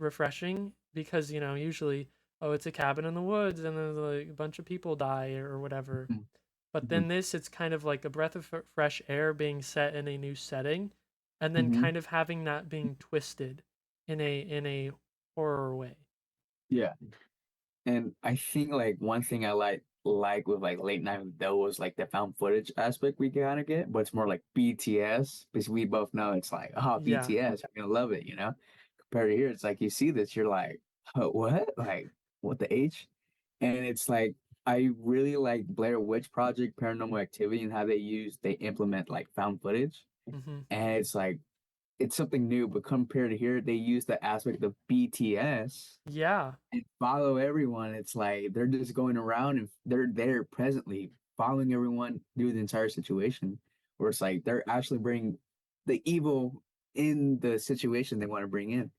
refreshing because usually, oh, it's a cabin in the woods and then like a bunch of people die or whatever. Mhm. But then Mhm. this, it's kind of like a breath of fresh air being set in a new setting, and then Mhm. kind of having that being twisted in a horror way. Yeah. And I think like one thing I like with like late night with Dell was like the found footage aspect we kind of get, but it's more like BTS because we both know it's like, oh, Yeah. BTS, I'm gonna love it, you know? Compared to here, it's like you see this, you're like, what? Like, what the H? And it's like I really like Blair Witch Project, Paranormal Activity, and how they implement like found footage. Hmm. And it's like it's something new, but compared to here, they use the aspect of BTS Yeah. and follow everyone. It's like they're just going around and they're there presently following everyone through the entire situation. Where it's like they're actually bringing the evil in the situation they want to bring in.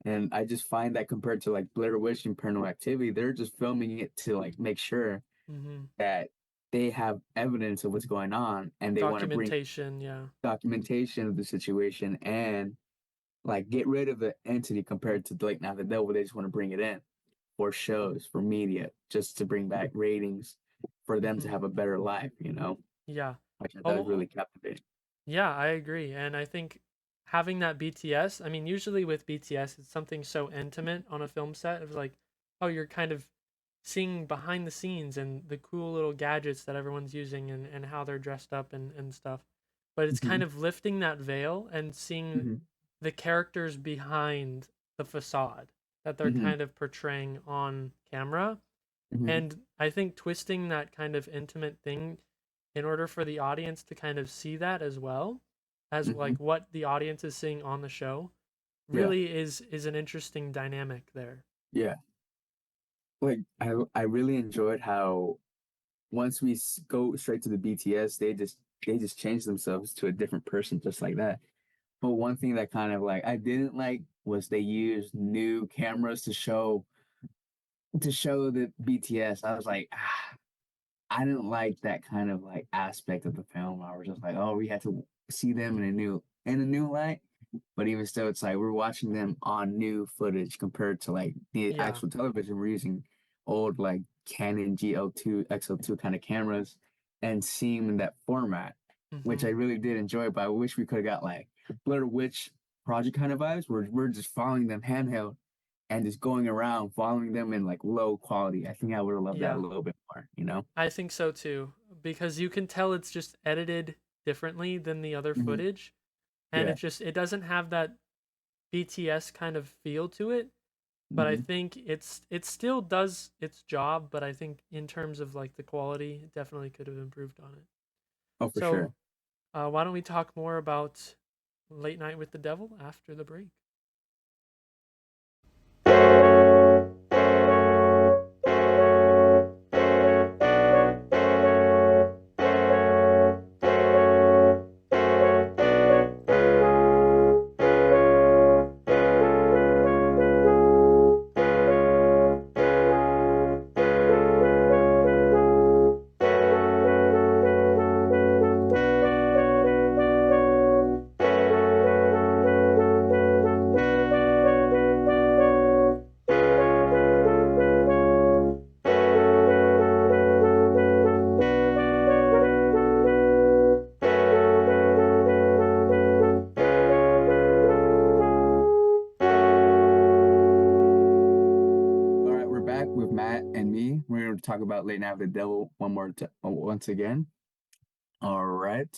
And I just find that compared to like Blair Witch and Paranormal Activity, they're just filming it to like make sure Hmm. that they have evidence of what's going on and they want to bring Documentation. Yeah. documentation of the situation and like get rid of the entity compared to like now the devil they just want to bring it in for shows for media just to bring back ratings for them to Hmm. have a better life, you know, Yeah. which I thought was Oh, really captivating. yeah, I agree. And I think having that BTS, I mean, usually with BTS, it's something so intimate on a film set. It's like, oh, you're kind of seeing behind the scenes and the cool little gadgets that everyone's using and how they're dressed up and stuff. But it's Mm-hmm. kind of lifting that veil and seeing Mm-hmm. the characters behind the facade that they're Mm-hmm. kind of portraying on camera. Mm-hmm. And I think twisting that kind of intimate thing in order for the audience to kind of see that as well as Mm-hmm. like what the audience is seeing on the show Yeah, really is an interesting dynamic there. yeah. Like I really enjoyed how once go straight to the BTS, they just change themselves to a different person just like that. But one thing that kind of like I didn't like was they used new cameras to show the BTS. I was like, I didn't like that kind of like aspect of the film. I was just like, oh, we had to see them in a new light. But even still, it's like we're watching them on new footage compared to like the Yeah. actual television. We're using old like Canon GL2, XL2 kind of cameras and seeing them in that format, which I Hmm. really did enjoy. But I wish we could have got like Blair Witch Project kind of vibes where we're just following them handheld and just going around following them in like low quality. I think I would have loved that a Yeah. little bit more, you know? I think so too, because you can tell it's just edited differently than the other Hmm. footage, and Yeah. it doesn't have that BTS kind of feel to it. But I Hmm. think it still does its job, but I think in terms of like the quality, it definitely could have improved on it. Oh, for So, sure. why don't we talk more about Late Night with the Devil after the break? All right, we're back with Matt and me. We're going to talk about Late Night with the Devil once again. All right.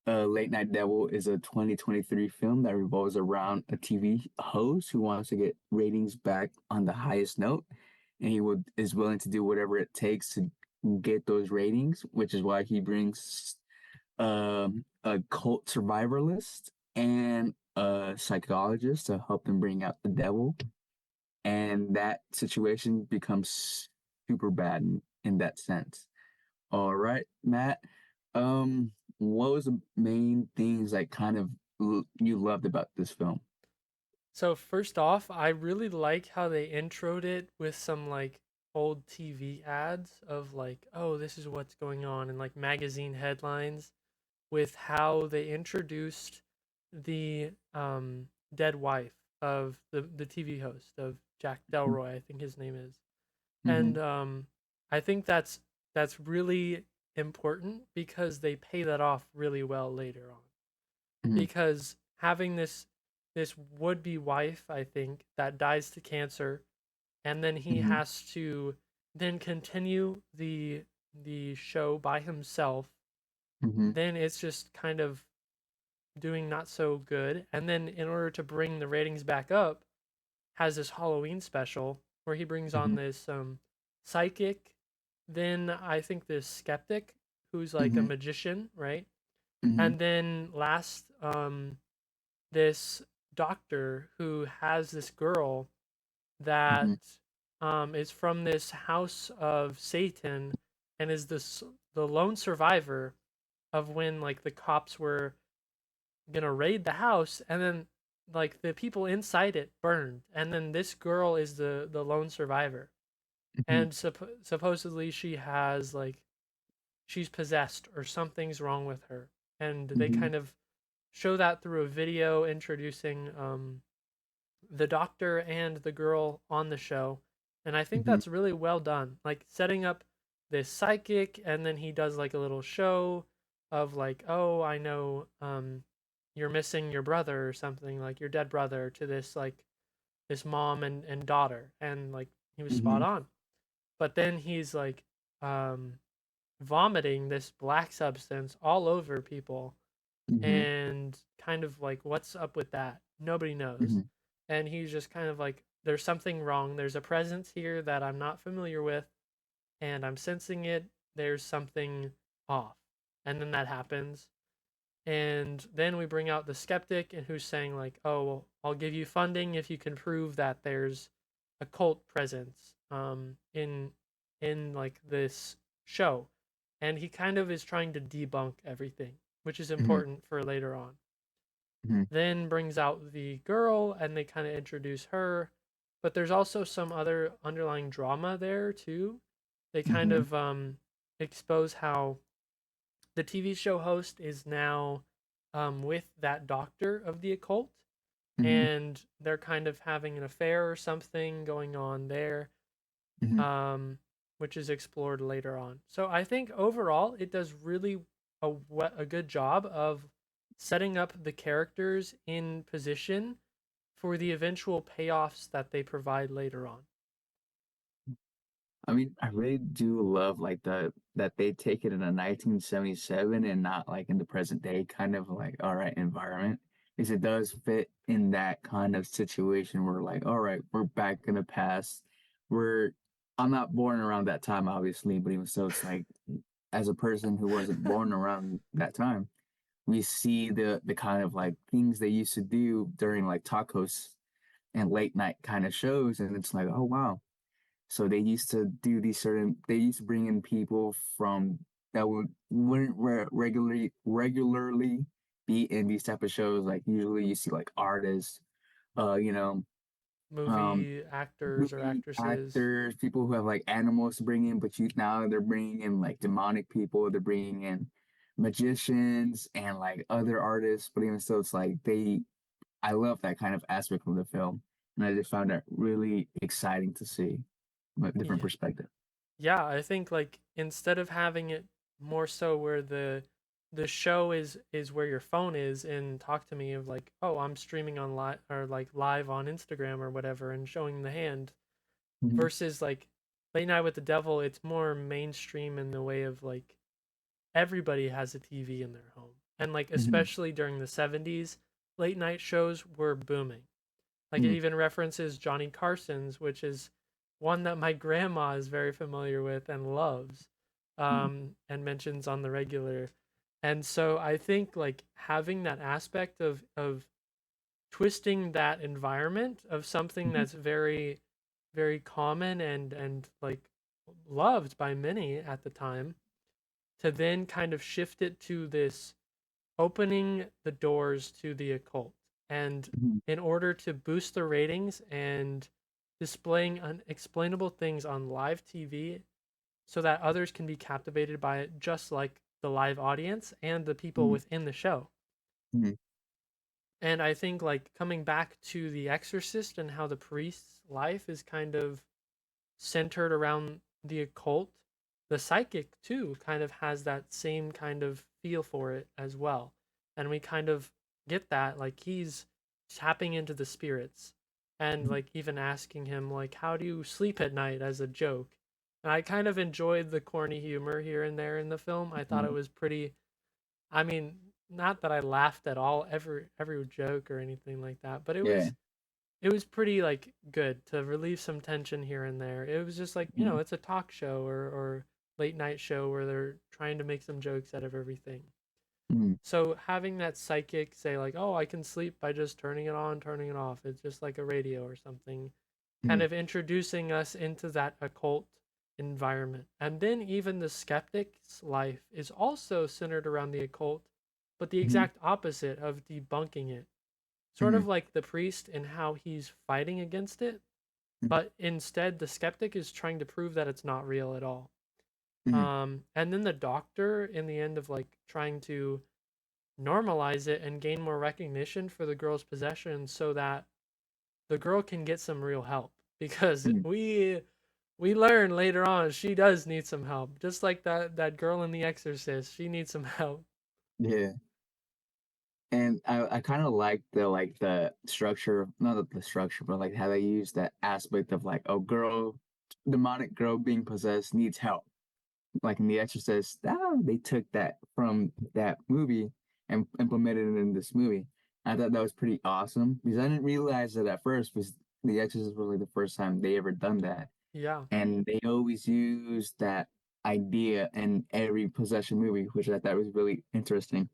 Late Night Devil is a 2023 film that revolves around a TV host who wants to get ratings back on the highest note, and is willing to do whatever it takes to get those ratings, which is why he brings a cult survivalist and a psychologist to help them bring out the devil. And that situation becomes super bad in that sense. All right, Matt. What was the main things like kind of you loved about this film? So first off, I really like how they introed it with some like old TV ads of like, oh, this is what's going on, and like magazine headlines with how they introduced the dead wife of the TV host of Jack Delroy, I think his name is. Mm-hmm. And I think that's really important because they pay that off really well later on. Mm-hmm. Because having this would-be wife, I think, that dies to cancer, and then he Mm-hmm. has to then continue the show by himself, Mm-hmm. then it's just kind of doing not so good. And then in order to bring the ratings back up, has this Halloween special where he brings on Mm-hmm. this psychic, then I think this skeptic who's like a Mm-hmm. magician, right? Mm-hmm. And then last this doctor who has this girl that Mm-hmm. is from this house of Satan and is the lone survivor of when like the cops were gonna raid the house, and then like the people inside it burned, and then this girl is the lone survivor, Mm-hmm. and supposedly she has like she's possessed or something's wrong with her, and they Mm-hmm. kind of show that through a video introducing the doctor and the girl on the show. And I think Mm-hmm. that's really well done. Like setting up this psychic, and then he does like a little show of like, oh, I know you're missing your brother or something, like your dead brother, to this like this mom and daughter. And like he was spot Mm-hmm. on. But then he's like um vomiting this black substance all over people, Mm-hmm. and kind of like what's up with that, nobody knows. Mm-hmm. And he's just kind of like, there's something wrong, there's a presence here that I'm not familiar with, and I'm sensing it, there's something off. And then that happens, and then we bring out the skeptic, and who's saying like, oh well, I'll give you funding if you can prove that there's a cult presence in like this show. And he kind of is trying to debunk everything, which is Mm-hmm. important for later on. Mm-hmm. Then brings out the girl, and they kind of introduce her, but there's also some other underlying drama there too. They kind Mm-hmm. of expose how the TV show host is now with that doctor of the occult, Mm-hmm. and they're kind of having an affair or something going on there, Mm-hmm. um, which is explored later on. So I think overall it does really a good job of setting up the characters in position for the eventual payoffs that they provide later on. I mean, I really do love like that they take it in a 1977 and not like in the present day kind of like all right environment. Because it does fit in that kind of situation where like, all right, we're back in the past. We're I'm not born around that time, obviously, but even so, it's like as a person who wasn't born around that time, we see the kind of like things they used to do during like tacos and late night kind of shows, and it's like, oh wow, so they used to do these certain. They used to bring in people from that wouldn't regularly be in these type of shows. Like usually you see like artists, you know, um, Movie actors or movie actresses. actors, people who have like animals to bring in, but you now they're bringing in like demonic people. They're bringing in magicians and like other artists. But even so, it's like they. I love that kind of aspect of the film, and I just found that really exciting to see from a different Yeah, perspective. yeah, I think like instead of having it more so where the show is where your phone is and talk to me of like, oh, I'm streaming on live or like live on Instagram or whatever and showing the hand, Mhm, versus like Late Night with the Devil, it's more mainstream in the way of like everybody has a TV in their home. And like mhm, especially during the 70s, late night shows were booming. Like it mhm, even references Johnny Carson's, which is one that my grandma is very familiar with and loves, mhm, and mentions on the regular. And so I think like having that aspect of twisting that environment of something mhm, that's very very common and like loved by many at the time, to then kind of shift it to this opening the doors to the occult. And Mhm. in order to boost the ratings and displaying unexplainable things on live TV so that others can be captivated by it, just like the live audience and the people Mhm. within the show. Mhm. And I think, like, coming back to The Exorcist and how the priest's life is kind of centered around the occult, the psychic too kind of has that same kind of feel for it as well. And we kind of get that, like, he's tapping into the spirits and, Mhm. like, even asking him, like, how do you sleep at night, as a joke. And I kind of enjoyed the corny humor here and there in the film. I thought it Mhm. was pretty, I mean, not that I laughed at all every joke or anything like that, but it Yeah. was it was pretty, like, good to relieve some tension here and there. It was just like, Mhm. it's a talk show or late night show where they're trying to make some jokes out of everything. Mhm. So having that psychic say, like, "Oh, I can sleep by just turning it on, turning it off. It's just like a radio or something." Kind Mhm. of introducing us into that occult environment. And then even the skeptic's life is also centered around the occult, but the Mhm. exact opposite of debunking it. Sort Mhm. of like the priest and how he's fighting against it, Mhm. but instead the skeptic is trying to prove that it's not real at all. Mhm. And then the doctor in the end of, like, trying to normalize it and gain more recognition for the girl's possession so that the girl can get some real help, because Mhm. we learn later on she does need some help, just like that girl in The Exorcist. She needs some help. Yeah. And I kind of like the structure, not the structure, but like how they use that aspect of like, oh, girl, demonic girl being possessed needs help. Like in The Exorcist, they took that from that movie and implemented it in this movie. I thought that was pretty awesome because I didn't realize that at first because The Exorcist was like the first time they ever done that, Yeah. and they always use that idea in every possession movie, which I thought was really interesting.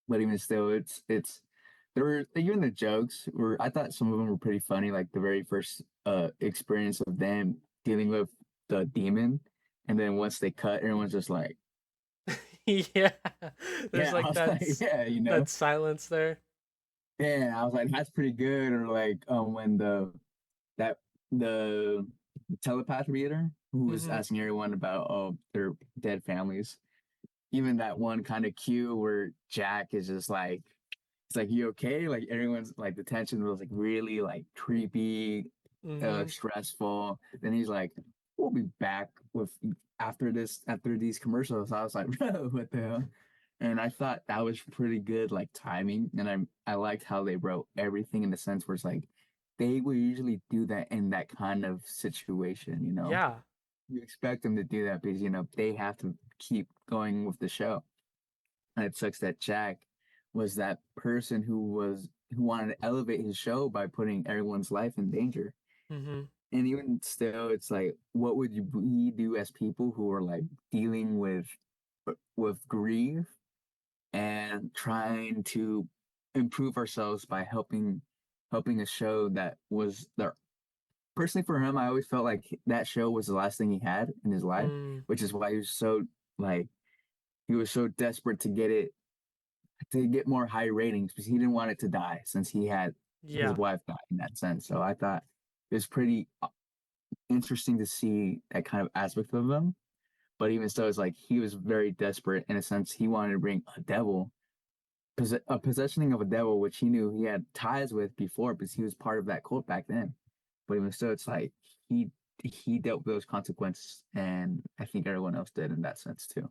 But even still, it's there were even the jokes were I thought some of them were pretty funny, like the very first experience of them dealing with the demon, and then once they cut, everyone's just like, Yeah. There's yeah, I like was like, yeah, that silence there. yeah, I was like, that's pretty good. Or like when that the telepath reader who was Mm-hmm. asking everyone about their dead families, even that one kind of cue where Jack is just like, it's like, you okay? Like everyone's like the tension was like really like creepy, Mm-hmm. stressful. Then he's like, we'll be back with after these commercials. I was like, bro, what the hell? And I thought that was pretty good like timing. And I liked how they wrote everything in the sense where it's like they would usually do that in that kind of situation, you know. Yeah. You expect them to do that because they have to keep going with the show. And it sucks that Jack was that person who wanted to elevate his show by putting everyone's life in danger. Mm-hmm. And even still, it's like, what would we do as people who are like dealing with grief and trying to improve ourselves by helping a show that was there. Personally, for him, I always felt like that show was the last thing he had in his life, Mm. which is why like he was so desperate to get more high ratings because he didn't want it to die since he had his Yeah. wife die in that sense. So I thought it was pretty interesting to see that kind of aspect of him. But even so, it's like he was very desperate in a sense. He wanted to bring a devil, a possessioning of a devil, which he knew he had ties with before because he was part of that cult back then. But even so, it's like he he dealt with those consequences, and I think everyone else did in that sense too.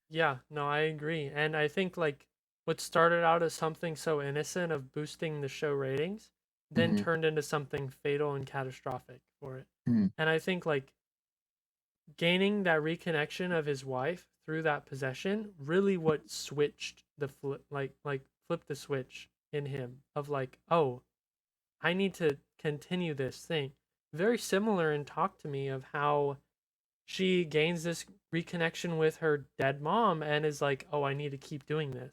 Yeah, no, I agree. And I think, like, what started out as something so innocent of boosting the show ratings then Mm-hmm. turned into something fatal and catastrophic for it. Mm-hmm. And I think, like, gaining that reconnection of his wife through that possession really what switched the flipped the switch in him of, like, oh, I need to continue this thing. Very similar in Talk to Me of how she gains this reconnection with her dead mom and is like, "Oh, I need to keep doing this."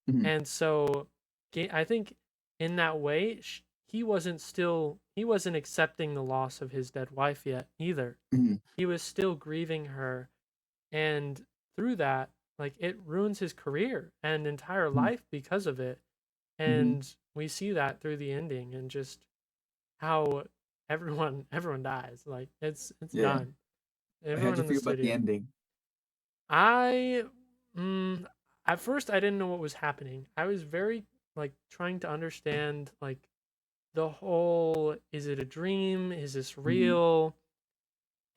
Mm-hmm. And so, I think in that way, he wasn't accepting the loss of his dead wife yet either. Mm-hmm. He was still grieving her, and through that, like it ruins his career and entire Mm-hmm. life because of it. Mm-hmm. And we see that through the ending and just how everyone dies. Like it's Yeah. done. How'd Everyone you in the feel about the studio. ending? I mm, at first I didn't know what was happening. I was very like trying to understand like the whole, is it a dream? Is this Mm-hmm. real?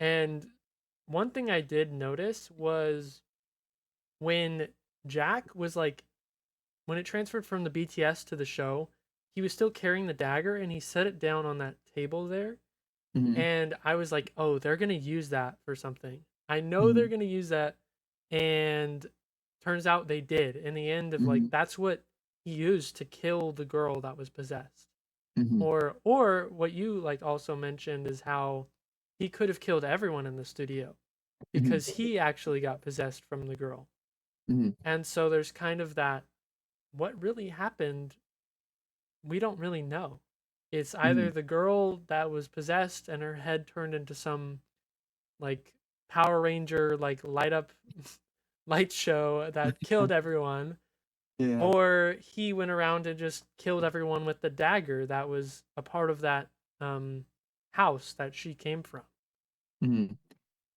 And one thing I did notice was when Jack was like, when it transferred from the BTS to the show, he was still carrying the dagger and he set it down on that table there. Mm-hmm. And I was like, oh, they're going to use that for something. I know Mm-hmm. they're going to use that. And turns out they did. In the end of like, Mm-hmm. that's what he used to kill the girl that was possessed. Mm-hmm. Or what you like also mentioned is how he could have killed everyone in the studio because Mm-hmm. he actually got possessed from the girl. Mm-hmm. And so there's kind of that, what really happened, we don't really know. It's Mm-hmm. either the girl that was possessed and her head turned into some like Power Ranger like light up light show that killed everyone, Yeah. or he went around and just killed everyone with the dagger that was a part of that um house that she came from. Mm-hmm.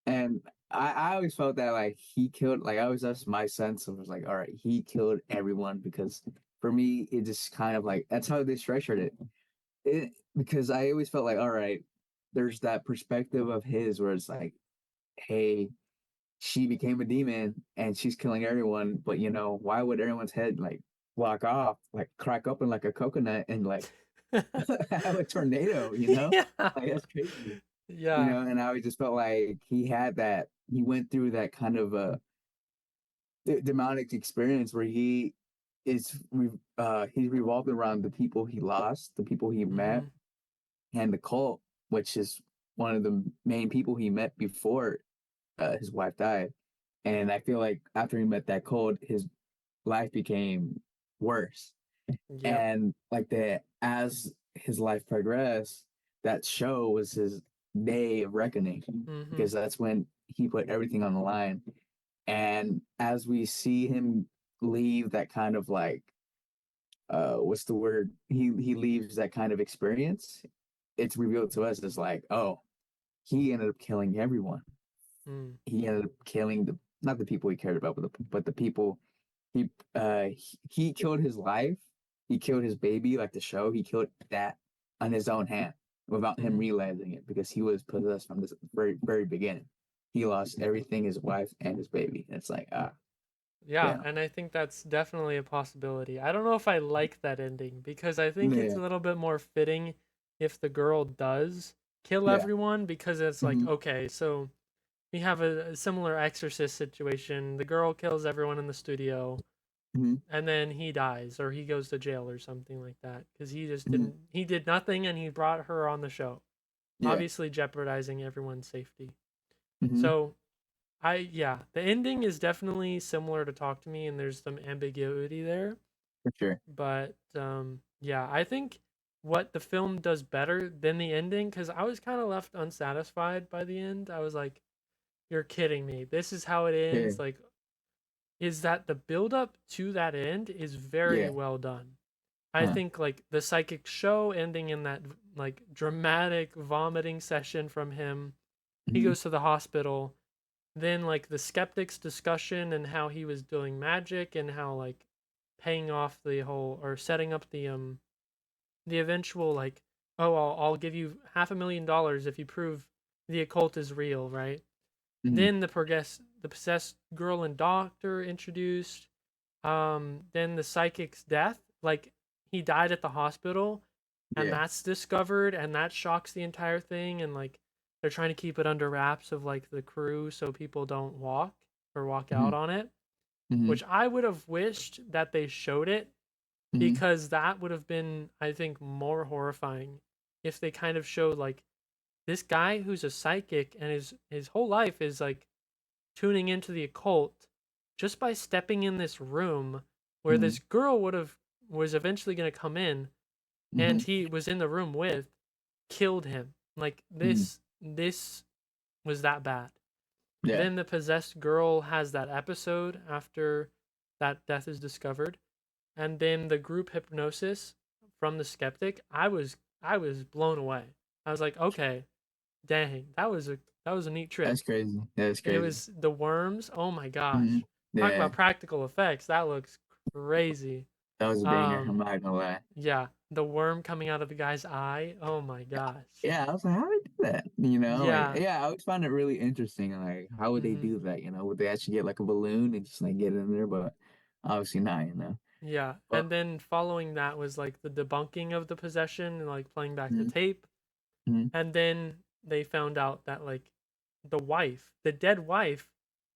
And I always felt that like he killed, like I always, that's my sense of, was like, all right, he killed everyone, because for me it just kind of like, that's how they structured it, because I always felt like, all right, there's that perspective of his where it's like, hey, she became a demon and she's killing everyone, but why would everyone's head like block off, like crack open like a coconut and like have a tornado, Yeah. like that's crazy. Yeah. And I always just felt like he went through that kind of a demonic experience where he's revolved around the people he lost, the people he met, Mhm. and the cult, which is one of the main people he met before his wife died. And I feel like after he met that cult, his life became worse. Yep. And like that, as his life progressed, that show was his day of reckoning, Mhm. because that's when he put everything on the line. And as we see him leave that kind of like, what's the word? He leaves that kind of experience. It's revealed to us as like, oh, he ended up killing everyone. Mm. He ended up killing the, not the people he cared about, but the people he he killed his life. He killed his baby, like the show. He killed that on his own hand without him Mhm. realizing it, because he was possessed from this very beginning. He lost everything, his wife and his baby. And it's like, Yeah, yeah, and I think that's definitely a possibility. I don't know if I like that ending because I think it's yeah, a little bit more fitting if the girl does kill yeah, everyone, because it's like, mm-hmm, okay, so we have a similar Exorcist situation. The girl kills everyone in the studio, mm-hmm, and then he dies or he goes to jail or something like that because mm-hmm, he did nothing and he brought her on the show, yeah, obviously jeopardizing everyone's safety. mm-hmm, So yeah, the ending is definitely similar to Talk to Me, and there's some ambiguity there. for sure. But yeah, I think what the film does better than the ending, because I was kind of left unsatisfied by the end. I was like, "You're kidding me! This is how it Yeah, ends." Like, is that the build up to that end is very yeah, well done. I huh, think like the psychic show ending in that like dramatic vomiting session from him. He mm-hmm, goes to the hospital, then like the skeptics discussion and how he was doing magic and how like paying off the whole, or setting up the eventual like, oh, I'll give you $500,000 if you prove the occult is real, right? mm-hmm, Then the possessed girl and doctor introduced, then the psychic's death, like he died at the hospital, and yeah, that's discovered and that shocks the entire thing, and like they're trying to keep it under wraps of like the crew so people don't walk mm-hmm, out on it, mm-hmm, which I would have wished that they showed it, mm-hmm, because that would have been, I think, more horrifying if they kind of showed like this guy who's a psychic and his whole life is like tuning into the occult, just by stepping in this room where mm-hmm, this girl was eventually going to come in, mm-hmm, and he was in the room with, killed him. Like mm-hmm, this was that bad. Yeah. Then the possessed girl has that episode after that death is discovered, and then the group hypnosis from the skeptic. I was blown away. I was like, okay, dang, that was a neat That's trick. crazy. That's It crazy. was the worms. Oh my Hmm. gosh, talk Yeah. about practical effects. That looks crazy. That was a banger. I'm Um, not gonna lie. yeah, the worm coming out of the guy's eye. Oh my gosh. Yeah, I was like, how did they do that? Like, Yeah. yeah, I always found it really interesting. Like, how would they Mhm. do that? Would they actually get like a balloon and just like get in there? But obviously not. Yeah, But and then following that was like the debunking of the possession and like playing back the mm, tape. mm, And then they found out that like the dead wife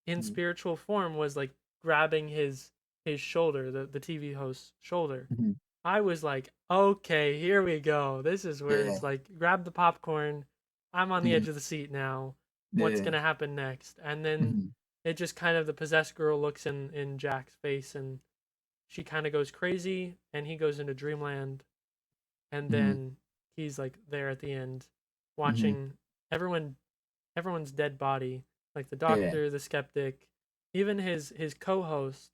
in mm, spiritual form was like grabbing his shoulder, the TV host's shoulder. mm, I was like, "Okay, here we go. This is where yeah, it's like grab the popcorn. I'm on the mm, edge of the seat now. What's yeah, going to happen next?" And then mm, it just kind of the possessed girl looks in Jack's face and she kind of goes crazy and he goes into dreamland and mm, then he's like there at the end mm, watching everyone everyone's dead body, like the yeah, doctor, the skeptic, even his co-host,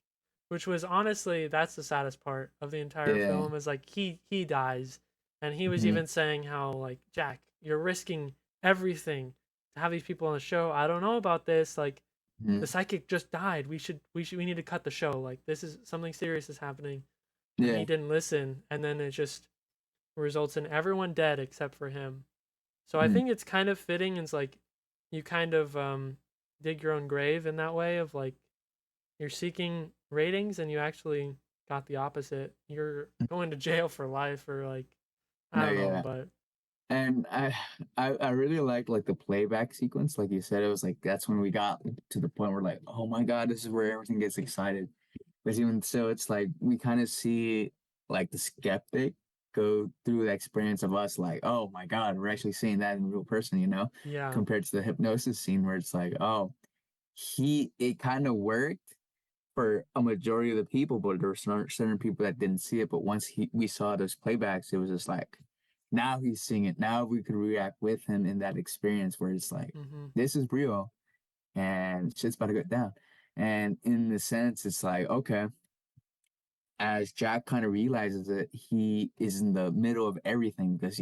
which was honestly that's the saddest part of the entire yeah, film is like he dies and he was mm, even saying how like Jack, you're risking everything to have these people on the show. I don't know about this, like the mm, psychic just died. We need to cut the show. Like this is something serious is happening. And he yeah, didn't listen and then it just results in everyone dead except for him. So I mm, think it's kind of fitting. It's like you kind of dig your own grave in that way of like you're seeking ratings and you actually got the opposite. You're going to jail for life or like I no, don't know, yeah. but And I really liked like the playback sequence. Like you said, it was like that's when we got to the point where like, oh my God, this is where everything gets excited. But even so, it's like we kind of see like the skeptic go through the experience of us, like, oh my God, we're actually seeing that in a real person, yeah. compared to the hypnosis scene where it's like, oh, it kind of worked for a majority of the people, but there were certain people that didn't see it. But once we saw those playbacks, it was just like, now he's seeing it. Now we could react with him in that experience where it's like, Mhm. this is real and shit's about to go down. And in the sense, it's like, okay, as Jack kind of realizes that he is in the middle of everything because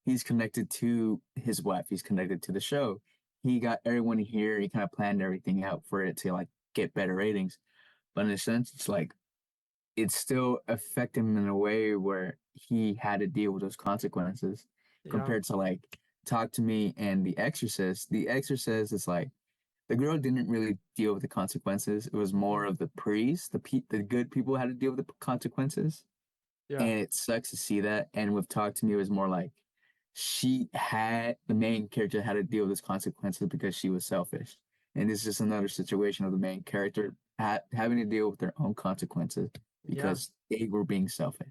he's connected to his wife, he's connected to the show. He got everyone here, he kind of planned everything out for it to like get better ratings. But in a sense, it's like it still affected him in a way where he had to deal with those consequences Yeah. compared to like Talk to Me and The Exorcist. The Exorcist is like the girl didn't really deal with the consequences. It was more Mhm. of the priest, the good people had to deal with the consequences, Yeah. and it sucks to see that. And with Talk to Me, it was more like the main character had to deal with those consequences because she was selfish. And this is just another situation of the main character having to deal with their own consequences Yeah. because they were being selfish.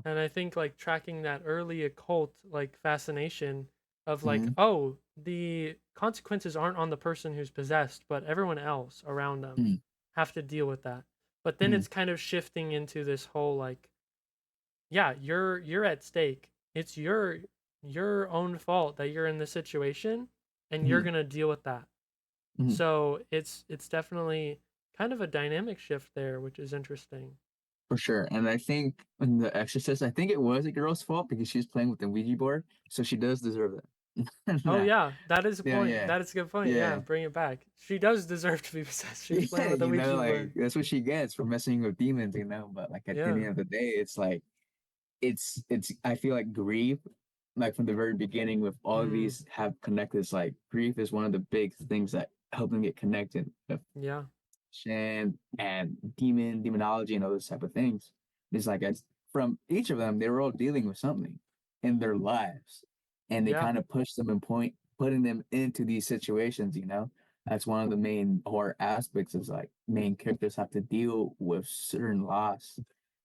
And I think like tracking that early occult like fascination of like, Mm-hmm. oh, the consequences aren't on the person who's possessed, but everyone else around them have to deal with that. But then Mm-hmm. it's kind of shifting into this whole like, yeah, you're at stake. It's your own fault that you're in this situation and you're Mm-hmm. gonna deal with that. Mm-hmm. So it's definitely kind of a dynamic shift there, which is interesting. For sure. And I think in The Exorcist, I think it was a girl's fault because she was playing with the Ouija board. So she does deserve it. Oh Nah. yeah, that is a Yeah, point. yeah. That is a good point. Yeah, Yeah. bring it back. She does deserve to be possessed. She was playing Yeah, with the Ouija like board. that's what she gets for messing with demons. But like at the Yeah. end of the day, it's like it's I feel like grief, like from the very beginning with all of Mm. these have connected. It's like grief is one of the big things that help them get connected with Yeah. Shan and demonology and all those type of things. It's like from each of them, they were all dealing with something in their lives. And they Yeah. kind of push them and putting them into these situations. That's one of the main horror aspects is like main characters have to deal with certain loss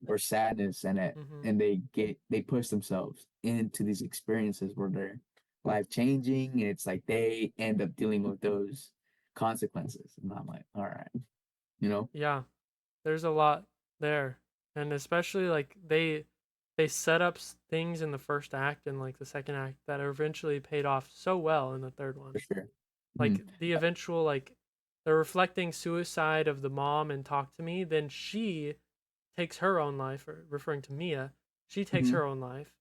or sadness Mhm. and they push themselves into these experiences where they're life changing and it's like they end up dealing with those consequences. And I'm like, all right, you know? Yeah. There's a lot there. And especially like they set up things in the first act and like the second act that are eventually paid off so well in the third one. For sure. Mhm. Like the eventual like the reflecting suicide of the mom and Talk to Me, then she takes her own life, or referring to Mia, she takes Hmm. her own life,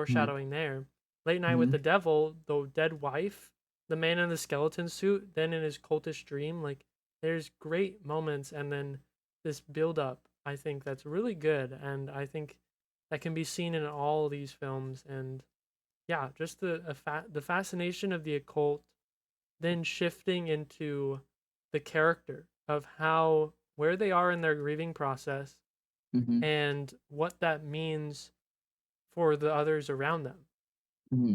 Hmm. foreshadowing there. Late Night with Hmm. the Devil, the dead wife, the man in the skeleton suit, then in his cultish dream, like there's great moments and then this build up, I think that's really good, and I think that can be seen in all these films. And yeah, just the fascination of the occult, then shifting into the character of how where they are in their grieving process Hmm. and what that means for the others around them. Hmm.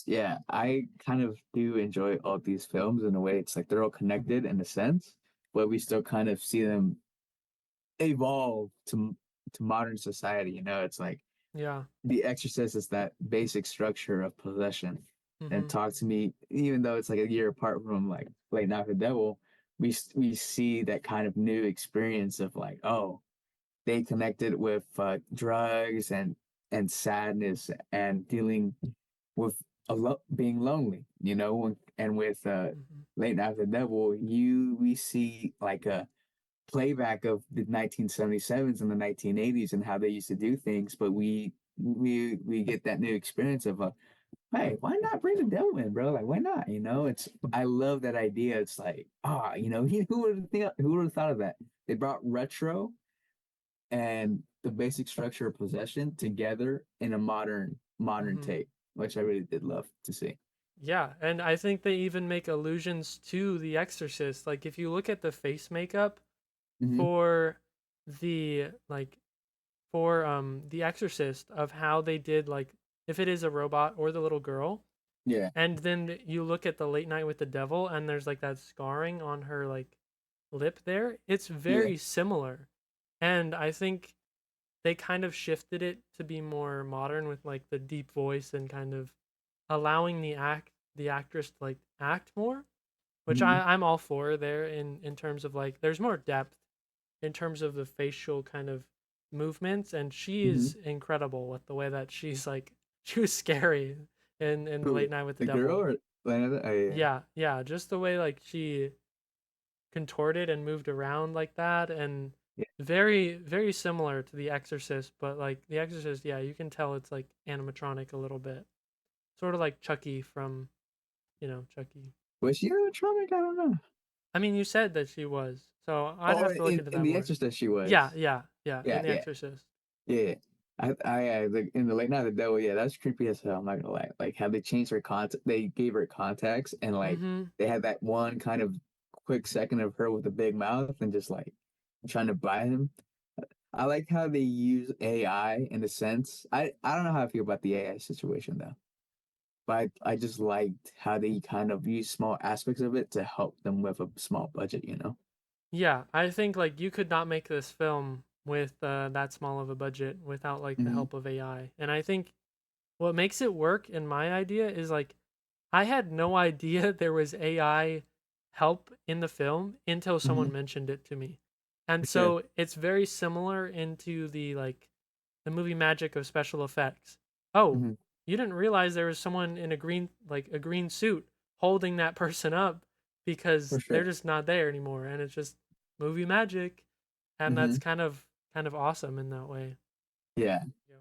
Yeah, I kind of do enjoy all these films in a way. It's like they're all connected in a sense, but we still kind of see them evolve to modern society. You know, it's like Yeah. The Exorcist is that basic structure of possession. And Mhm. Talk to Me, even though it's like a year apart from like Late Night with the Devil, we see that kind of new experience of like, oh, they connected with drugs and sadness and dealing with being lonely, you know, and with Mhm. Late Night with the Devil, we see like a playback of the 1977s and the 1980s and how they used to do things, but we get that new experience of hey, why not bring the devil in, bro? Like, why not? You know, it's I love that idea. It's like, you know, who would have thought of that? They brought retro and the basic structure of possession together in a modern Mhm. take, which I really did love to see. Yeah, and I think they even make allusions to The Exorcist. Like if you look at the face makeup Hmm. for the like for The Exorcist, of how they did, like if it is a robot or the little girl, Yeah, and then you look at the Late Night with the Devil and there's like that scarring on her like lip there, it's yeah. very similar. And I think they kind of shifted it to be more modern with like the deep voice and kind of allowing the actress to like act more, which Hmm. I'm all for there in terms of like there's more depth in terms of the facial kind of movements, and she Hmm. is incredible with the way that she's like she was scary in the Who, Late Night with the the girl Devil. or Lana? Oh, yeah, Yeah, yeah, just the way like she contorted and moved around like that, and yeah. very similar to The Exorcist, but like The Exorcist, yeah, you can tell it's like animatronic a little bit, sort of like Chucky from Chucky. Was she animatronic? I don't know. I mean, you said that she was, so I'd Oh, have to look into in that The more. Exorcist, she Yeah, was. yeah, yeah. In Yeah, The yeah, Exorcist. yeah. Like in the Late Night of the Devil, yeah, that's creepy as hell. I'm not gonna lie. Like how they changed her context, they gave her context, and like Mm-hmm. they had that one kind of quick second of her with a big mouth and just like trying to bite him. I like how they use AI in a sense. I don't know how I feel about the AI situation though, but I just liked how they kind of use small aspects of it to help them with a small budget, you know? Yeah, I think like you could not make this film with that small of a budget without like the Hmm. help of AI. And I think what makes it work in my idea is like I had no idea there was AI help in the film until Hmm. someone mentioned it to me. And For sure. so it's very similar into the movie magic of special effects. Oh, Hmm. you didn't realize there was someone in a green suit holding that person up For because they're sure. just not there anymore, and it's just movie magic, and that's Hmm. kind of awesome in that way. Yeah. Yeah.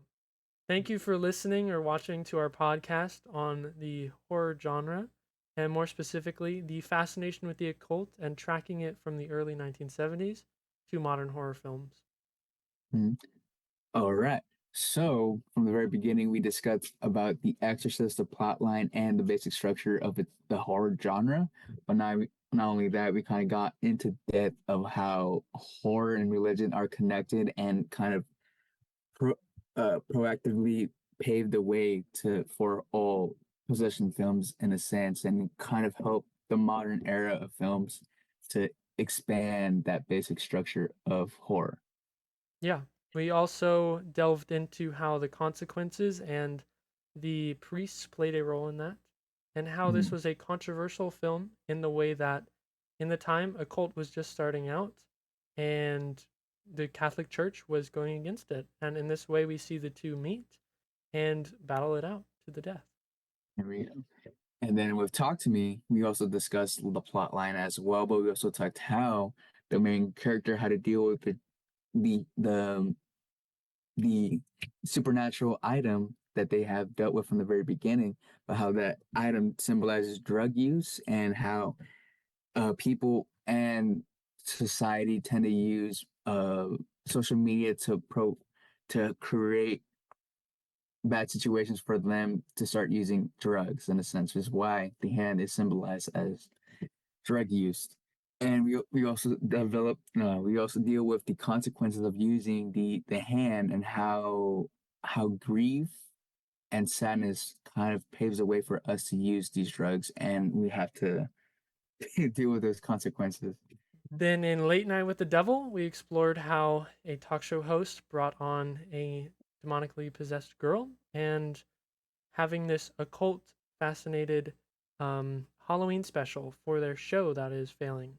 Thank you for listening or watching to our podcast on the horror genre, and more specifically, the fascination with the occult and tracking it from the early 1970s to modern horror films. Mhm. All right. So, from the very beginning, we discussed about The Exorcist, the plot line, and the basic structure of the horror genre. But not only that, we kind of got into depth of how horror and religion are connected and kind of pro, proactively paved the way for all possession films in a sense, and kind of help the modern era of films to expand that basic structure of horror. Yeah. We also delved into how the consequences and the priests played a role in that, and how this Mhm. was a controversial film in the way that, in the time, a cult was just starting out, and the Catholic Church was going against it. And in this way, we see the two meet and battle it out to the death. There we go. And then with Talk to Me, we also discussed the plot line as well, but we also talked how the main character had to deal with the the the supernatural item that they have dealt with from the very beginning, but how that item symbolizes drug use and how people and society tend to use social media to create bad situations for them to start using drugs in a sense, is why the hand is symbolized as drug use. And we also we also deal with the consequences of using the hand and how grief and sadness kind of paves the way for us to use these drugs, and we have to deal with those consequences. Then in Late Night with the Devil, we explored how a talk show host brought on a demonically possessed girl and having this occult fascinated Halloween special for their show that is failing,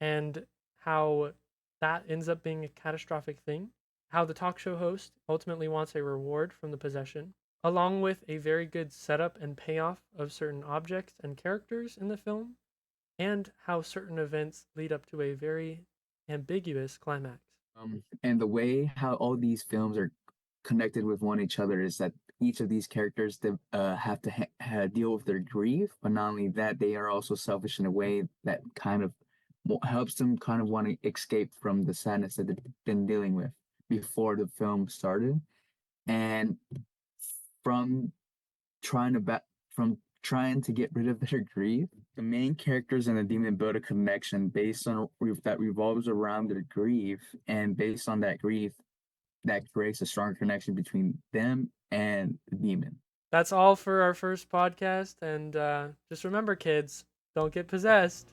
and how that ends up being a catastrophic thing. How the talk show host ultimately wants a reward from the possession, along with a very good setup and payoff of certain objects and characters in the film, and how certain events lead up to a very ambiguous climax. And the way how all these films are connected with one each other is that each of these characters have to deal with their grief, but not only that, they are also selfish in a way that kind of helps them kind of want to escape from the sadness that they've been dealing with before the film started. And from trying to from trying to get rid of their grief, the main characters and the demon build a connection based on that revolves around their grief, and based on that grief, that creates a strong connection between them and the demon. That's all for our first podcast. And just remember, kids, don't get possessed.